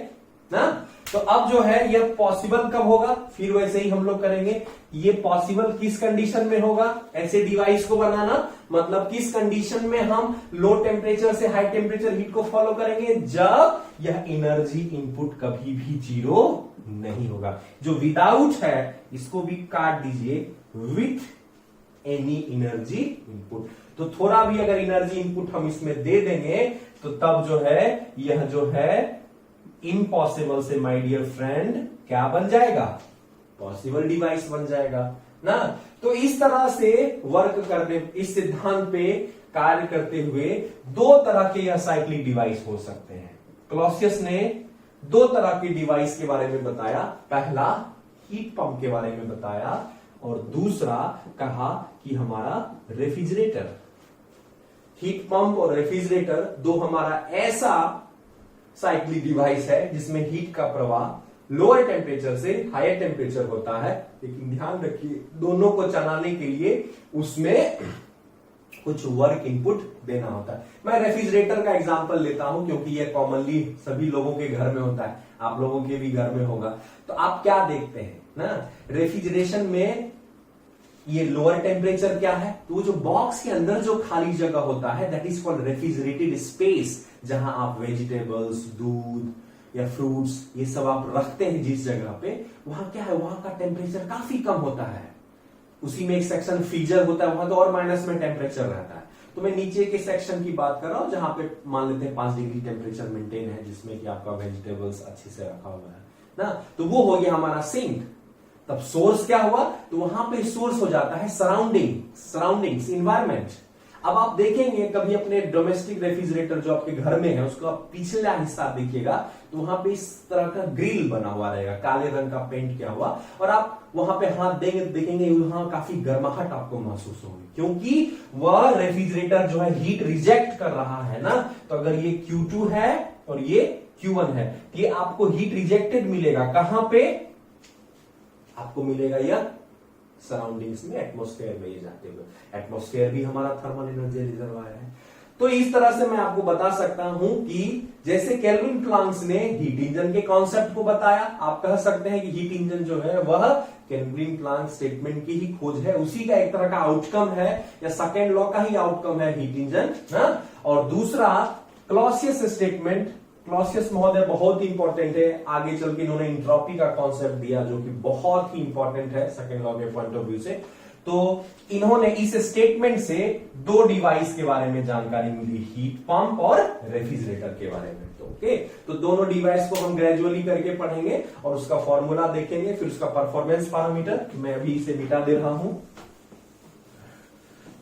ना। तो अब जो है यह पॉसिबल कब होगा, फिर वैसे ही हम लोग करेंगे। ये पॉसिबल किस कंडीशन में होगा, ऐसे डिवाइस को बनाना, मतलब किस कंडीशन में हम लो टेम्परेचर से हाई टेम्परेचर हीट को फॉलो करेंगे, जब यह एनर्जी इनपुट कभी भी जीरो नहीं होगा। जो विदाउट है इसको भी काट दीजिए, विथ एनी एनर्जी इनपुट। तो थोड़ा भी अगर एनर्जी इनपुट हम इसमें दे देंगे तो तब जो है यह जो है इम्पॉसिबल से माय डियर फ्रेंड क्या बन जाएगा, पॉसिबल डिवाइस बन जाएगा ना। तो इस तरह से वर्क करने, इस सिद्धांत पे कार्य करते हुए दो तरह के यह साइक्लिक डिवाइस हो सकते हैं। क्लॉसियस ने दो तरह के डिवाइस के बारे में बताया, पहला हीट पंप के बारे में बताया और दूसरा कहा कि हमारा रेफ्रिजरेटर। हीट पंप और रेफ्रिजरेटर दो हमारा ऐसा साइक्लिक डिवाइस है जिसमें हीट का प्रवाह लोअर टेम्परेचर से हायर टेम्परेचर होता है, लेकिन ध्यान रखिए दोनों को चलाने के लिए उसमें कुछ वर्क इनपुट देना होता है। मैं रेफ्रिजरेटर का एग्जांपल लेता हूं क्योंकि यह कॉमनली सभी लोगों के घर में होता है, आप लोगों के भी घर में होगा। तो आप क्या देखते हैं ना, रेफ्रिजरेशन में ये लोअर टेम्परेचर क्या है, तो जो बॉक्स के अंदर जो खाली जगह होता है that is called refrigerated space, जहां आप वेजिटेबल्स, दूध या फ्रूट्स ये सब आप रखते हैं जिस जगह पे, वहां क्या है, वहां का टेम्परेचर काफी कम होता है। उसी में एक सेक्शन फ्रीजर होता है, वहां तो और माइनस में टेम्परेचर रहता है। तो मैं नीचे के सेक्शन की बात कर रहा हूं जहां पे मान लेते हैं 5 डिग्री टेम्परेचर मेंटेन है, जिसमें कि आपका वेजिटेबल्स अच्छे से रखा हुआ है ना। तो वो हो गया हमारा सिंक। तब सोर्स क्या हुआ, तो वहां पे सोर्स हो जाता है सराउंडिंग्स, इन्वायरमेंट। अब आप देखेंगे कभी अपने डोमेस्टिक रेफ्रिजरेटर जो आपके घर में है उसका पिछला हिस्सा देखिएगा तो वहां पे इस तरह का ग्रिल बना हुआ रहेगा, काले रंग का पेंट किया हुआ, और आप वहां पे हाथ देखेंगे वहां काफी गर्माहट आपको महसूस होगी, क्योंकि वह रेफ्रिजरेटर जो है हीट रिजेक्ट कर रहा है ना। तो अगर ये Q2 है और ये Q1 है, ये आपको हीट रिजेक्टेड मिलेगा, कहां पे आपको मिलेगा, यह सराउंडिंग्स में, एटमॉस्फेयर में ये जाते हुए। एटमॉस्फेयर भी हमारा थर्मल एनर्जी रिजर्वायर है। तो इस तरह से मैं आपको बता सकता हूं कि जैसे केल्विन प्लांक्स ने हीट इंजन के कॉन्सेप्ट को बताया, आप कह सकते हैं कि हीट इंजन जो है वह केल्विन प्लांक स्टेटमेंट की ही खोज है, उसी का एक तरह का आउटकम है, या सेकेंड लॉ का ही आउटकम है हीट इंजन ना। और दूसरा क्लॉसियस स्टेटमेंट, क्लॉसियस महोदय बहुत ही इंपॉर्टेंट है, आगे चल के इन्होंने इंट्रोपी का कॉन्सेप्ट दिया जो कि बहुत ही इंपॉर्टेंट है सेकेंड लॉ के पॉइंट ऑफ व्यू से। तो इन्होंने इस स्टेटमेंट से दो डिवाइस के बारे में जानकारी मिली, हीट पंप और रेफ्रिजरेटर के बारे में। तो ओके, तो दोनों डिवाइस को हम ग्रेजुअली करके पढ़ेंगे और उसका फॉर्मूला देखेंगे, फिर उसका परफॉर्मेंस पैरामीटर, मैं अभी इसे मिटा दे रहा हूं।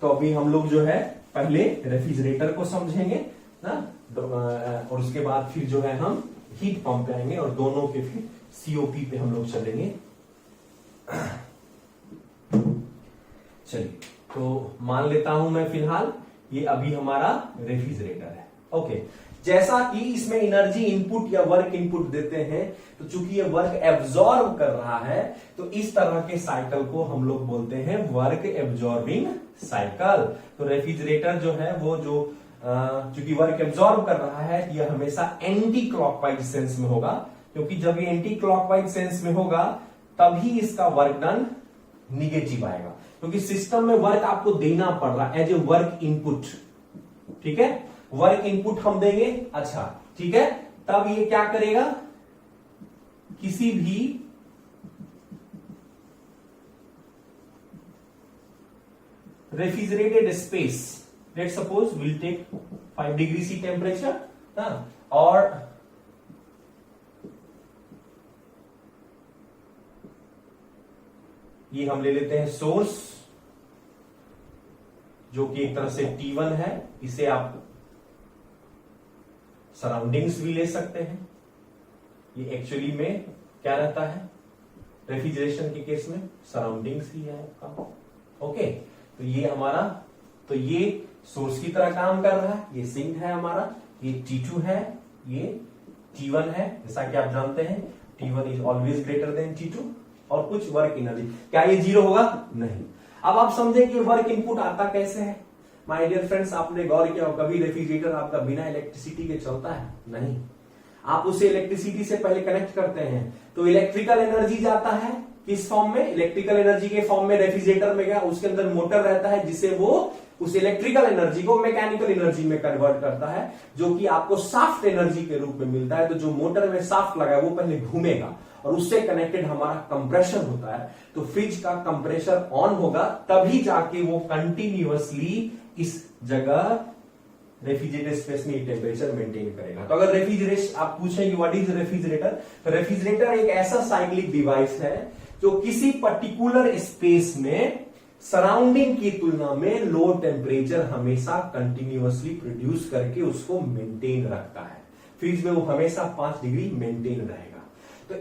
तो अभी हम लोग जो है पहले रेफ्रिजरेटर को समझेंगे ना, और उसके बाद फिर जो है हम हीट पंप पे आएंगे और दोनों के फिर सीओपी पे हम लोग चलेंगे। चलिए, तो मान लेता हूं मैं फिलहाल ये अभी हमारा रेफ्रिजरेटर है। ओके, जैसा कि इसमें एनर्जी इनपुट या वर्क इनपुट देते हैं, तो चूंकि ये वर्क एब्जॉर्ब कर रहा है तो इस तरह के साइकिल को हम लोग बोलते हैं वर्क एब्जॉर्बिंग साइकिल। तो रेफ्रिजरेटर जो है वो जो चूंकि वर्क एब्जॉर्ब कर रहा है, यह हमेशा एंटी क्लॉकवाइज सेंस में होगा, क्योंकि जब ये एंटी क्लॉकवाइज सेंस में होगा तभी इसका वर्क डन निगेटिव आएगा, क्योंकि सिस्टम में वर्क आपको देना पड़ रहा है एज ए वर्क इनपुट। ठीक है, वर्क इनपुट हम देंगे, अच्छा ठीक है, तब ये क्या करेगा, किसी भी refrigerated space, let's suppose will take 5 degree C temperature, और ये हम ले लेते हैं सोर्स, जो कि एक तरह से T1 है, इसे आप सराउंडिंग्स भी ले सकते हैं। ये एक्चुअली में क्या रहता है रेफ्रिजरेशन के केस में, सराउंडिंग्स ही है आपका। ओके, तो ये हमारा, तो ये सोर्स की तरह काम कर रहा है, ये सिंक है हमारा, ये T2 है, ये T1 है। जैसा कि आप जानते हैं T1 is always greater than T2। और कुछ वर्क एनर्जी, क्या ये जीरो होगा? नहीं। अब आप समझे कि वर्क इनपुट आता कैसे है। माय डियर फ्रेंड्स, आपने गौर किया हो कभी रेफ्रिजरेटर आपका बिना इलेक्ट्रिसिटी के चलता है? नहीं, आप उसे इलेक्ट्रिसिटी से पहले कनेक्ट करते हैं, तो इलेक्ट्रिकल एनर्जी जाता है किस फॉर्म में? इलेक्ट्रिकल एनर्जी के फॉर्म में रेफ्रिजरेटर में गया, उसके अंदर मोटर रहता है जिसे वो उस इलेक्ट्रिकल एनर्जी को मैकेनिकल एनर्जी में कन्वर्ट करता है, जो कि आपको साफ्ट एनर्जी के रूप में मिलता है। तो जो मोटर में साफ्ट लगा है वो पहले घूमेगा और उससे कनेक्टेड हमारा कंप्रेशर होता है। तो फ्रिज का कंप्रेशर ऑन होगा, तभी जाके वो कंटिन्यूअसली इस जगह रेफ्रिजरेटर स्पेस में टेम्परेचर मेंटेन करेगा। तो अगर रेफ्रिजरेशन आप पूछेंगे व्हाट इज रेफ्रिजरेटर, तो रेफ्रिजरेटर एक ऐसा साइक्लिक डिवाइस है जो किसी पर्टिकुलर स्पेस में सराउंडिंग की तुलना में लो टेम्परेचर हमेशा कंटिन्यूअसली प्रोड्यूस करके उसको मेंटेन रखता है। फ्रिज में वो हमेशा 5 डिग्री मेंटेन रहेगा। तो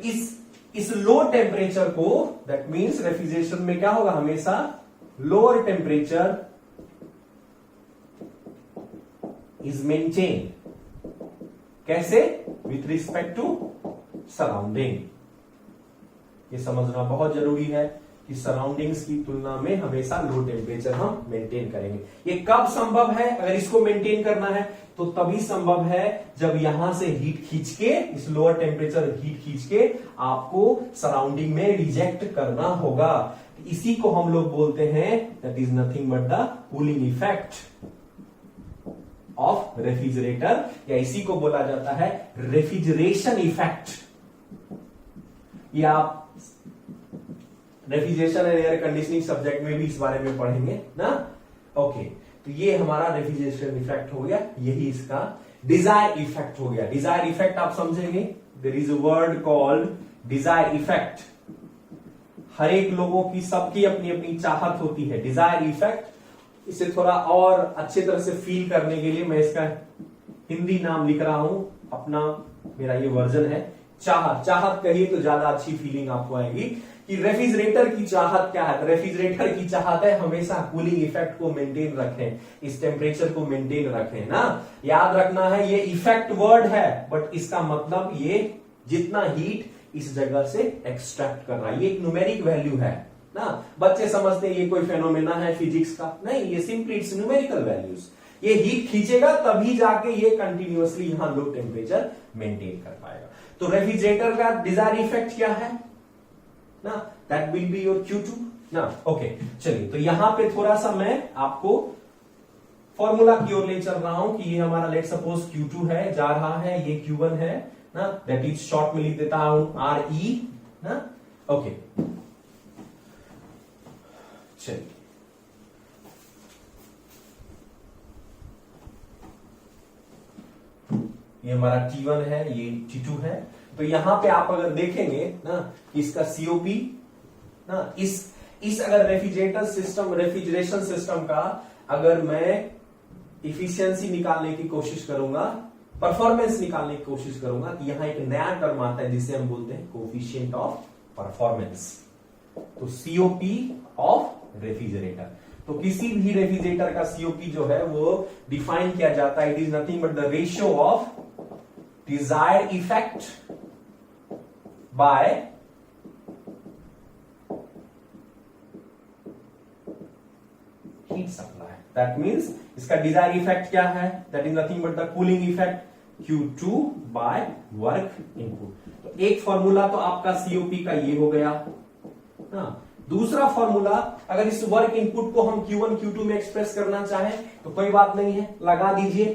इस लो टेम्परेचर को, दैट मीन्स रेफ्रिजरेशन में क्या होगा, हमेशा लोअर टेम्परेचर इज मेंटेन। कैसे? With respect to surrounding. ये समझना बहुत जरूरी है कि सराउंडिंग्स की तुलना में हमेशा लो टेम्परेचर हम मेंटेन करेंगे। ये कब संभव है? अगर इसको मेंटेन करना है तो तभी संभव है जब यहां से हीट खींच के, इस लोअर टेम्परेचर हीट खींच के आपको सराउंडिंग में रिजेक्ट करना होगा। इसी को हम लोग बोलते हैं, that is nothing but the cooling effect of refrigerator, या इसी को बोला जाता है रेफ्रिजरेशन इफेक्ट। ये आप refrigeration and air conditioning subject में भी इस बारे में पढ़ेंगे ना। ओके, तो ये हमारा रेफ्रिजरेशन इफेक्ट हो गया, यही इसका डिजायर इफेक्ट हो गया। डिजायर इफेक्ट आप समझेंगे, there is a word called desire effect. हर एक लोगों की, सबकी अपनी अपनी चाहत होती है। डिजायर इफेक्ट, इसे थोड़ा और अच्छे तरह से फील करने के लिए मैं इसका हिंदी नाम लिख रहा हूं अपना, मेरा ये वर्जन है। चाहत, चाहत कहिए तो ज्यादा अच्छी फीलिंग आपको आएगी कि रेफ्रिजरेटर की चाहत क्या है। तो रेफ्रिजरेटर की चाहत है हमेशा कूलिंग इफेक्ट को मेंटेन रखें, इस टेम्परेचर को मेंटेन रखें ना। याद रखना है ये इफेक्ट वर्ड है, बट इसका मतलब ये जितना हीट इस जगह से एक्सट्रैक्ट कर रहा है, ये एक न्यूमेरिक वैल्यू है ना। बच्चे समझते हैं ये कोई फेनोमेना है फिजिक्स का, नहीं, ये सिंपली इट्स न्यूमेरिकल वैल्यूज। ये हीट खींचेगा तभी जाके ये कंटिन्यूअसली यहां लो टेम्परेचर मेंटेन कर पाएगा। तो रेफ्रिजरेटर का डिजायर इफेक्ट क्या है ना, that will be your Q2 ना। ओके, चलिए, तो यहां पे थोड़ा सा मैं आपको फॉर्मूला की ओर ले चल रहा हूं कि ये हमारा लेट सपोज Q2 है, जा रहा है, ये Q1 है ना, दैट इज शॉर्ट में लिख देता हूं RE ना। ओके, चलिए, ये हमारा T1 है, ये T2 है। तो यहां पे आप अगर देखेंगे ना, इसका COP ना, इस अगर रेफ्रिजरेशन सिस्टम का अगर मैं इफिशियंसी निकालने की कोशिश करूंगा, परफॉर्मेंस निकालने की कोशिश करूंगा, तो यहां एक नया टर्म आता है जिसे हम बोलते हैं कोफिशिएंट ऑफ परफॉर्मेंस। तो COP ऑफ रेफ्रिजरेटर, तो किसी भी रेफ्रिजरेटर का COP जो है वो डिफाइन किया जाता है, it is nothing but the ratio of desired effect by heat supply. That means इसका डिजायर इफेक्ट क्या है, that is nothing but the cooling effect Q2 by work input. तो एक फॉर्मूला तो आपका COP का ये हो गया ना। दूसरा फॉर्मूला, अगर इस वर्क इनपुट को हम Q1 Q2 में एक्सप्रेस करना चाहें तो कोई बात नहीं है, लगा दीजिए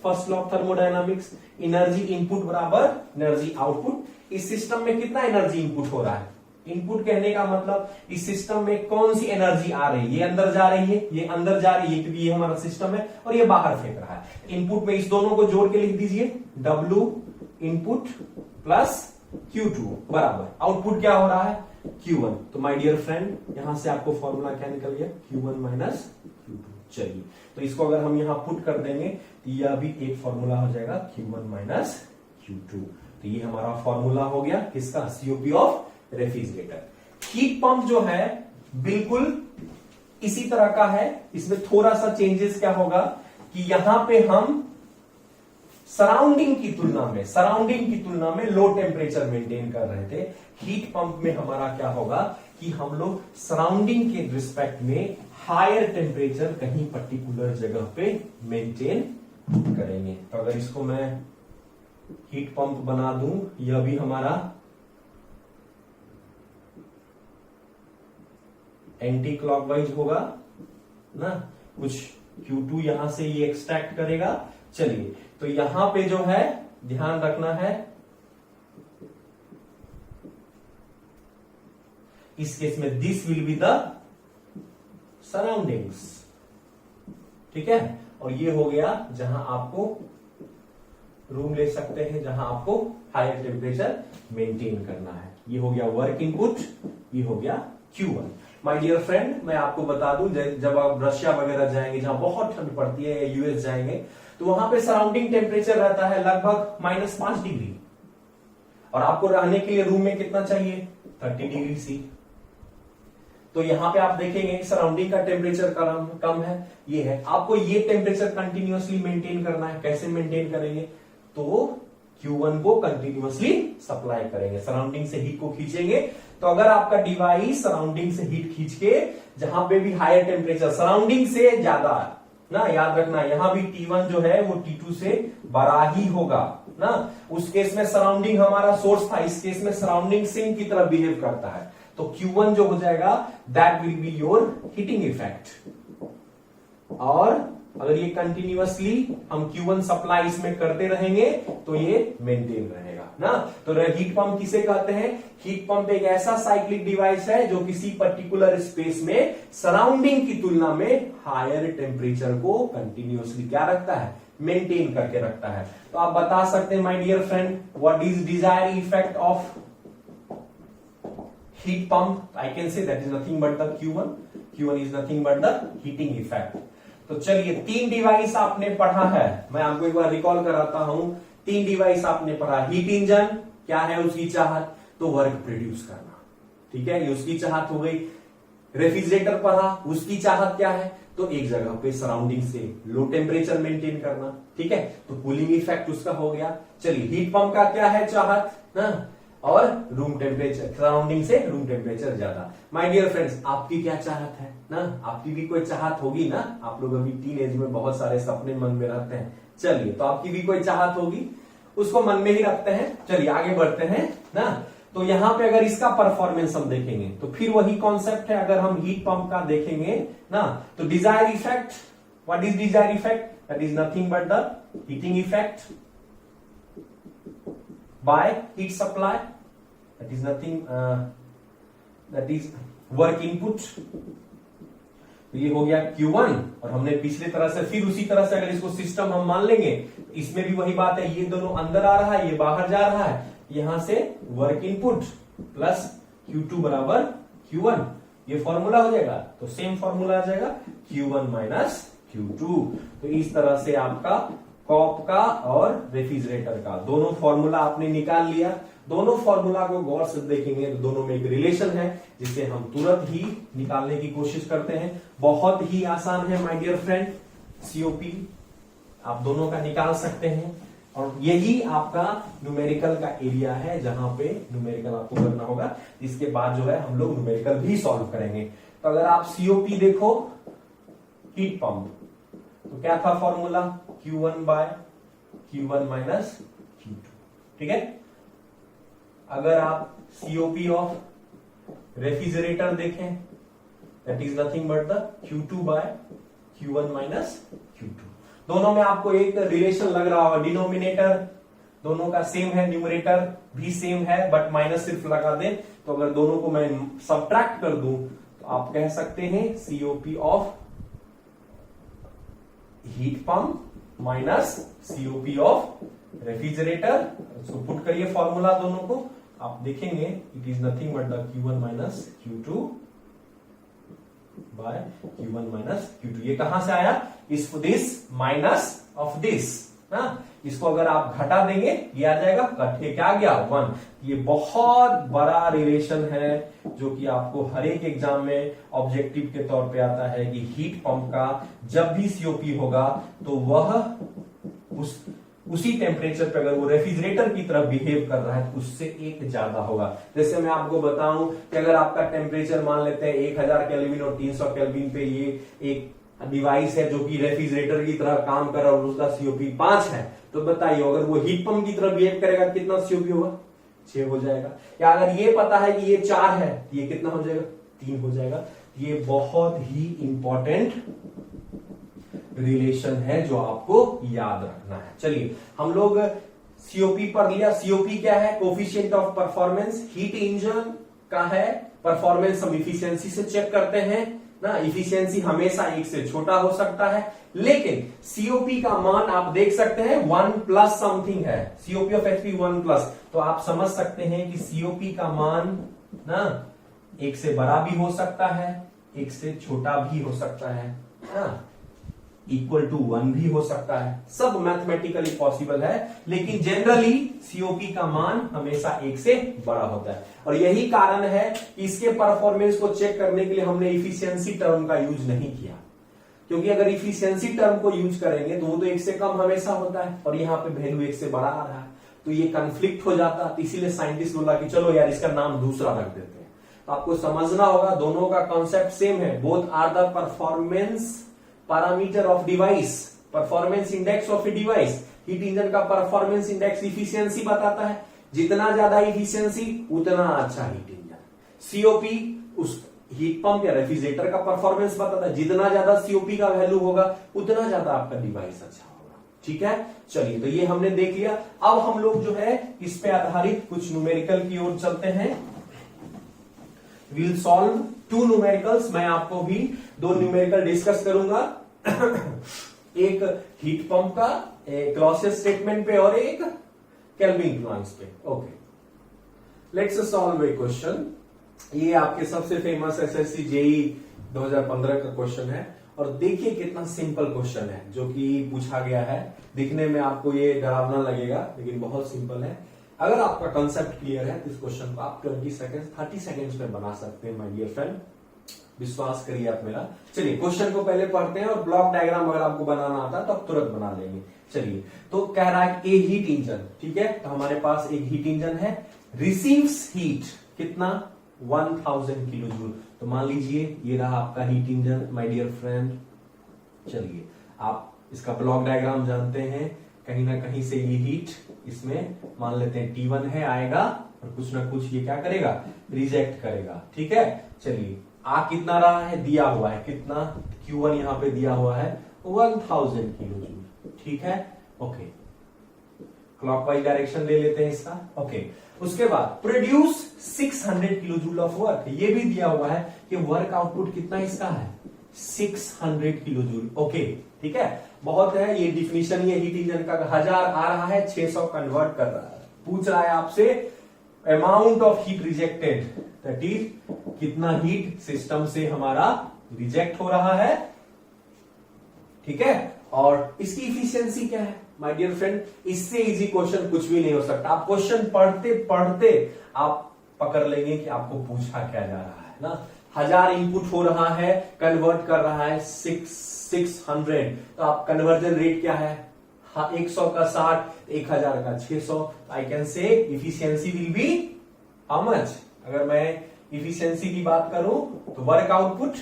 first law of thermodynamics, energy input बराबर एनर्जी आउटपुट। इस सिस्टम में कितना एनर्जी इनपुट हो रहा है, इनपुट कहने का मतलब इस सिस्टम में कौन सी एनर्जी आ रही है, ये अंदर जा रही है, ये अंदर जा रही है क्योंकि ये हमारा सिस्टम है, और ये बाहर फेंक रहा है। इनपुट में इस दोनों को जोड़ के लिख दीजिए, W इनपुट प्लस Q2 बराबर आउटपुट क्या हो रहा है, Q1। तो माय डियर फ्रेंड, यहां से आपको फॉर्मूला क्या निकल गया, Q1 माइनस Q2। चलिए, तो इसको अगर हम यहां पुट कर देंगे तो यह भी एक फॉर्मूला हो जाएगा Q1 माइनस Q2। तो ये हमारा फॉर्मूला हो गया किसका, COP of refrigerator. Heat pump जो है बिल्कुल इसी तरह का है, इसमें थोड़ा सा चेंजेस क्या होगा कि यहां पे हम सराउंडिंग की तुलना में लो टेम्परेचर मेंटेन कर रहे थे। हीट पंप में हमारा क्या होगा कि हम लोग सराउंडिंग के रिस्पेक्ट में हायर टेम्परेचर कहीं पर्टिकुलर जगह पे मेंटेन करेंगे। तो अगर इसको मैं हीट पंप बना दूं, यह भी हमारा एंटी क्लॉकवाइज होगा ना, कुछ Q2 यहां से ये एक्सट्रैक्ट करेगा। चलिए, तो यहां पे जो है ध्यान रखना है, इस केस में this will be the surroundings, ठीक है। और ये हो गया जहां आपको रूम ले सकते हैं, जहां आपको हायर टेम्परेचर मेंटेन करना है। ये हो गया वर्क इनपुट, ये हो गया Q1। माय डियर फ्रेंड, मैं आपको बता दूं, जब आप रशिया वगैरह जाएंगे जहां बहुत ठंड पड़ती है, या यूएस जाएंगे, तो वहां पे सराउंडिंग टेम्परेचर रहता है लगभग -5 डिग्री, और आपको रहने के लिए रूम में कितना चाहिए, 30 डिग्री सी। तो यहां पे आप देखेंगे सराउंडिंग का टेम्परेचर कम है, ये है, आपको ये टेम्परेचर कंटिन्यूअसली मेंटेन करना है। कैसे मेंटेन करेंगे, तो Q1 को कंटिन्यूअसली सप्लाई करेंगे, सराउंडिंग से हीट को खींचेंगे। तो अगर आपका डिवाइस सराउंडिंग से हीट खींच के जहां पे भी हायर टेम्परेचर सराउंडिंग से ज्यादा ना, याद रखना यहां भी T1 जो है वो T2 से बड़ा ही होगा ना। उस केस में सराउंडिंग हमारा सोर्स था, इस केस में सराउंडिंग सिंक की तरह बिहेव करता है। तो Q1 जो हो जाएगा that will be your heating effect. और अगर ये कंटिन्यूअसली हम Q1 सप्लाई इसमें करते रहेंगे तो ये मेंटेन रहेगा ना। तो हीट पंप किसे कहते हैं, हीट पंप एक ऐसा साइक्लिक डिवाइस है जो किसी पर्टिकुलर स्पेस में सराउंडिंग की तुलना में हायर टेम्परेचर को कंटिन्यूअसली क्या रखता है, मेंटेन करके रखता है। तो आप बता सकते हैं my dear friend, what is desired effect of heat pump? I can say that is nothing but the Q1. Q1 is nothing but the heating effect. तो चलिए, 3 डिवाइस आपने पढ़ा है, मैं आपको एक बार रिकॉल कराता हूं। 3 डिवाइस आपने पढ़ा, हीट इंजन क्या है उसकी चाहत, तो वर्क प्रोड्यूस करना, ठीक है, ये उसकी चाहत हो गई। रेफ्रिजरेटर पढ़ा, उसकी चाहत क्या है, तो एक जगह पे सराउंडिंग से लो टेम्परेचर मेंटेन करना, ठीक है, तो कूलिंग इफेक्ट उसका हो गया। चलिए, हीट पंप का क्या है चाहत ना, और रूम टेम्परेचर, सराउंडिंग से रूम टेम्परेचर ज्यादा। माय डियर फ्रेंड्स, आपकी क्या चाहत है ना, आपकी भी कोई चाहत होगी ना, आप लोग अभी टीन एज में बहुत सारे सपने मन में रहते हैं। चलिए, तो आपकी भी कोई चाहत होगी, उसको मन में ही रखते हैं। चलिए आगे बढ़ते हैं ना। तो यहां पे अगर इसका परफॉर्मेंस हम देखेंगे तो फिर वही कॉन्सेप्ट है। अगर हम हीट पंप का देखेंगे ना, तो desire effect, what is desire effect, that is nothing but the heating effect by heat supply, that is nothing, that is work input। तो ये हो गया Q1, और हमने पिछले तरह से फिर उसी तरह से अगर इसको सिस्टम हम मान लेंगे, इसमें भी वही बात है, ये दोनों अंदर आ रहा है, ये बाहर जा रहा है, यहां से वर्क इनपुट प्लस Q2 बराबर Q1, ये फॉर्मूला हो जाएगा। तो सेम फॉर्मूला आ जाएगा Q1 माइनस Q2। तो इस तरह से आपका कॉप का और रेफ्रिजरेटर का दोनों फॉर्मूला आपने निकाल लिया। दोनों फॉर्मूला को गौर से देखेंगे तो दोनों में एक रिलेशन है, जिसे हम तुरंत ही निकालने की कोशिश करते हैं। बहुत ही आसान है माय डियर फ्रेंड, सीओपी आप दोनों का निकाल सकते हैं, और यही आपका न्यूमेरिकल का एरिया है जहां पे न्यूमेरिकल आपको करना होगा। इसके बाद जो है हम लोग न्यूमेरिकल भी सॉल्व करेंगे। तो अगर आप सीओपी देखो, हीट पंप, तो क्या था formula, Q1 bye Q1 minus Q2, ठीक है। अगर आप सीओपी ऑफ रेफ्रिजरेटर देखें, that is nothing but the Q2 by Q1 minus Q2। दोनों में आपको एक रिलेशन लग रहा होगा, डिनोमिनेटर दोनों का सेम है, न्यूमरेटर भी सेम है, बट माइनस सिर्फ लगा दें। तो अगर दोनों को मैं सब्ट्रैक्ट कर दूं तो आप कह सकते हैं COP of heat pump minus COP of refrigerator. इसको पुट करिए फॉर्मूला दोनों को, आप देखेंगे it is nothing but the Q1 minus Q2 by Q1 minus Q2। ये कहां से आया? इस दिस माइनस ऑफ दिस ना, इसको अगर आप घटा देंगे ये आ जाएगा कटे क्या गया 1। ये बहुत बड़ा रिलेशन है जो कि आपको हर एक एग्जाम में ऑब्जेक्टिव के तौर पे आता है कि हीट पंप का जब भी सीओपी होगा तो वह उसी टेम्परेचर पे अगर वो रेफ्रिजरेटर की तरह बिहेव कर रहा है तो उससे एक ज्यादा होगा। जैसे मैं आपको बताऊं कि अगर आपका टेम्परेचर मान लेते हैं 1000 केल्विन और 300 केल्विन पे ये एक डिवाइस है जो कि रेफ्रिजरेटर की तरह काम कर रहा है और उसका सीओपी 5 है, तो बताइए अगर वो हीट पंप की तरह बिहेव करेगा कितना सीओपी होगा? 6 हो जाएगा। या अगर ये पता है कि ये 4 है तो ये कितना हो जाएगा? 3 हो जाएगा। ये बहुत ही इंपॉर्टेंट रिलेशन है जो आपको याद रखना है। चलिए हम लोग सीओपी पर लिया। सीओपी क्या है? Coefficient of performance. Heat engine का है परफॉर्मेंस हम इफिशियंसी से चेक करते हैं ना, इफिशियंसी हमेशा 1 से छोटा हो सकता है, लेकिन सीओपी का मान आप देख सकते हैं 1 प्लस समथिंग है। सीओपी ऑफ एचपी 1 प्लस, तो आप समझ सकते हैं कि सीओपी का मान ना 1 से बड़ा भी हो सकता है, 1 से छोटा भी हो सकता है ना, इक्वल टू 1 भी हो सकता है। सब मैथमेटिकली पॉसिबल है, लेकिन जनरली सीओपी का मान हमेशा 1 से बड़ा होता है। और यही कारण है कि इसके परफॉर्मेंस को चेक करने के लिए हमने इफिशियंसी टर्म का यूज नहीं किया, क्योंकि अगर इफिशियंसी टर्म को यूज करेंगे तो वो तो 1 से कम हमेशा होता है और यहाँ पे वैल्यू 1 से बड़ा आ रहा है, तो ये कंफ्लिक्ट हो जाता। तो इसीलिए साइंटिस्ट बोला कि चलो यार इसका नाम दूसरा रख देते हैं। तो आपको समझना होगा दोनों का कॉन्सेप्ट सेम है। Both are the performance parameter of device, performance index of a device. Heat engine का परफॉर्मेंस इंडेक्स इफिशियंसी बताता है, जितना ज्यादा इफिशियंसी उतना अच्छा हीट इंजन। सीओपी उस हीट पंप या रेफ्रिजरेटर का परफॉर्मेंस बताता है, जितना ज्यादा सीओपी का वैल्यू होगा उतना ज्यादा आपका डिवाइस अच्छा होगा। ठीक है, चलिए तो ये हमने देख लिया। अब हम लोग जो है इस पे आधारित कुछ न्यूमेरिकल की ओर चलते हैं। We'll solve 2 numericals. मैं आपको भी 2 न्यूमेरिकल डिस्कस करूंगा एक हीट पंप का क्लॉसियस स्टेटमेंट पे और एक केल्विन प्लांक्स पे। Okay, let's solve A question. ये आपके सबसे फेमस एसएससी जेई 2015 का क्वेश्चन है और देखिए कितना सिंपल क्वेश्चन है जो कि पूछा गया है। दिखने में आपको ये डरावना लगेगा लेकिन बहुत सिंपल है। अगर आपका कंसेप्ट क्लियर है तो इस क्वेश्चन को आप 20 सेकंड 30 सेकंड्स में बना सकते हैं माय डियर फ्रेंड, विश्वास करिए आप मेरा। चलिए क्वेश्चन को पहले पढ़ते हैं और ब्लॉक डायग्राम अगर आपको बनाना आता है तो आप तुरंत बना लेंगे। चलिए, तो कह रहा है ए हीट इंजन, ठीक है, तो हमारे पास एक हीट इंजन है, रिसीव्स हीट कितना 1000 किलो जूल। तो मान लीजिए ये रहा आपका heat engine my dear friend. चलिए आप इसका ब्लॉक डायग्राम जानते हैं, कहीं ना कहीं से ये हीट इसमें मान लेते हैं T1 है आएगा और कुछ ना कुछ ये क्या करेगा, रिजेक्ट करेगा। ठीक है, चलिए आ कितना रहा है, दिया हुआ है कितना, Q1 यहां पे दिया हुआ है 1000 किलो जूल। ठीक है, ओके, क्लॉकवाइज डायरेक्शन ले लेते हैं इसका। ओके, उसके बाद produce 600 kilo joule of work, ये भी दिया हुआ है कि वर्क आउटपुट कितना इसका है 600 किलो जूल। ओके, ठीक है, बहुत है। ये डिफिनीशन ये हीट इंजन का 1000 आ रहा है, 600 कन्वर्ट कर रहा है। पूछ रहा है आपसे amount of heat rejected, that is कितना हीट सिस्टम से हमारा रिजेक्ट हो रहा है। ठीक है, और इसकी इफिशियंसी क्या है माय डियर फ्रेंड। इससे इजी क्वेश्चन कुछ भी नहीं हो सकता। आप क्वेश्चन पढ़ते पढ़ते आप पकड़ लेंगे कि आपको पूछा क्या जा रहा है ना। 1000 इनपुट हो रहा है, कन्वर्ट कर रहा है 600, तो आप कन्वर्जन रेट क्या है, 100 का 60, 1000 का 600। I can say efficiency will be how much. अगर मैं इफिशियंसी की बात करूं तो वर्क आउटपुट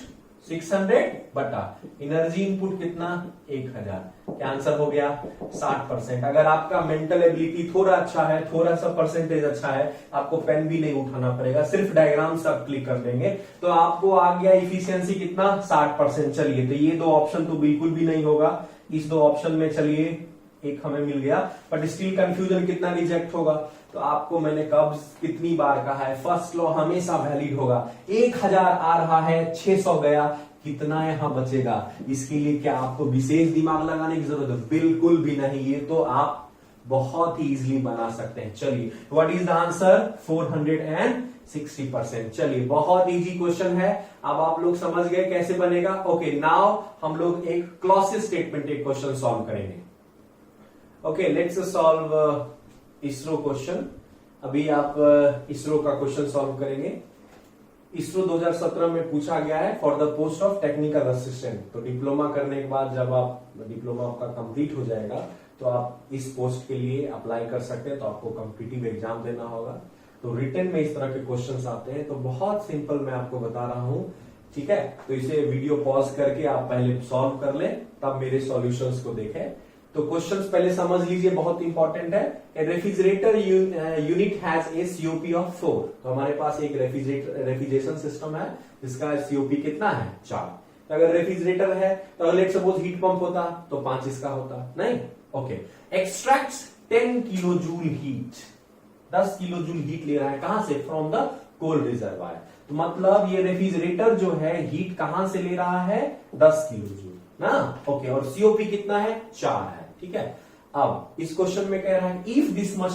600 बटा एनर्जी इनपुट कितना 1000, क्या आंसर हो गया 60%। अगर आपका मेंटल एबिलिटी थोड़ा अच्छा है, थोड़ा सा परसेंटेज अच्छा है, आपको पेन भी नहीं उठाना पड़ेगा, सिर्फ डायग्राम से आप क्लिक कर देंगे तो आपको आ गया इफिशियंसी कितना 60%। चलिए, तो ये 2 ऑप्शन तो बिल्कुल भी नहीं होगा। इस 2 ऑप्शन में चलिए एक हमें मिल गया, बट स्टिल कंफ्यूजन कितना रिजेक्ट होगा। तो आपको मैंने कब कितनी बार कहा है, फर्स्ट लॉ हमेशा वैलिड होगा। 1000 आ रहा है, 600 गया, कितना यहां बचेगा। इसके लिए क्या आपको विशेष दिमाग लगाने की जरूरत है? बिल्कुल भी नहीं। ये तो आप बहुत ही इजीली बना सकते हैं। चलिए, व्हाट इज द आंसर? 460%। चलिए, बहुत इजी क्वेश्चन है। अब आप लोग समझ गए कैसे बनेगा। ओके, नाउ हम लोग एक क्लॉसेस स्टेटमेंट एक क्वेश्चन सॉल्व करेंगे। Okay, let's solve ISRO question. अभी आप इसरो का क्वेश्चन सॉल्व करेंगे। इसरो 2017 में पूछा गया है for the post of technical assistant. तो डिप्लोमा करने के बाद जब आप डिप्लोमा आपका कंप्लीट हो जाएगा तो आप इस पोस्ट के लिए अप्लाई कर सकते हैं। तो आपको कॉम्पिटिटिव एग्जाम देना होगा। तो रिटन में इस तरह के क्वेश्चंस आते हैं। तो बहुत सिंपल मैं आपको बता रहा हूं, ठीक है। तो इसे वीडियो पॉज करके आप पहले सॉल्व कर लें, तब मेरे सॉल्यूशंस को देखें। तो क्वेश्चंस पहले समझ लीजिए, बहुत इंपॉर्टेंट है। A refrigerator unit has a COP of 4। तो हमारे पास एक रेफ्रिजरेशन सिस्टम है जिसका सीओपी कितना है? 4। तो अगर रेफ्रिजरेटर है तो लेट सपोज हीट पंप होता तो 5 इसका होता, नहीं? Okay, extracts 10 kilo joule heat. 10 kilo joule heat ले रहा है, कहां से? From the cold reservoir. तो मतलब ये रेफ्रिजरेटर जो है हीट कहां से ले रहा है? 10 किलो जूल ना। ओके, और सीओपी कितना है? 4 है, ठीक है। अब इस क्वेश्चन में कह रहा है इफ दिस मशीन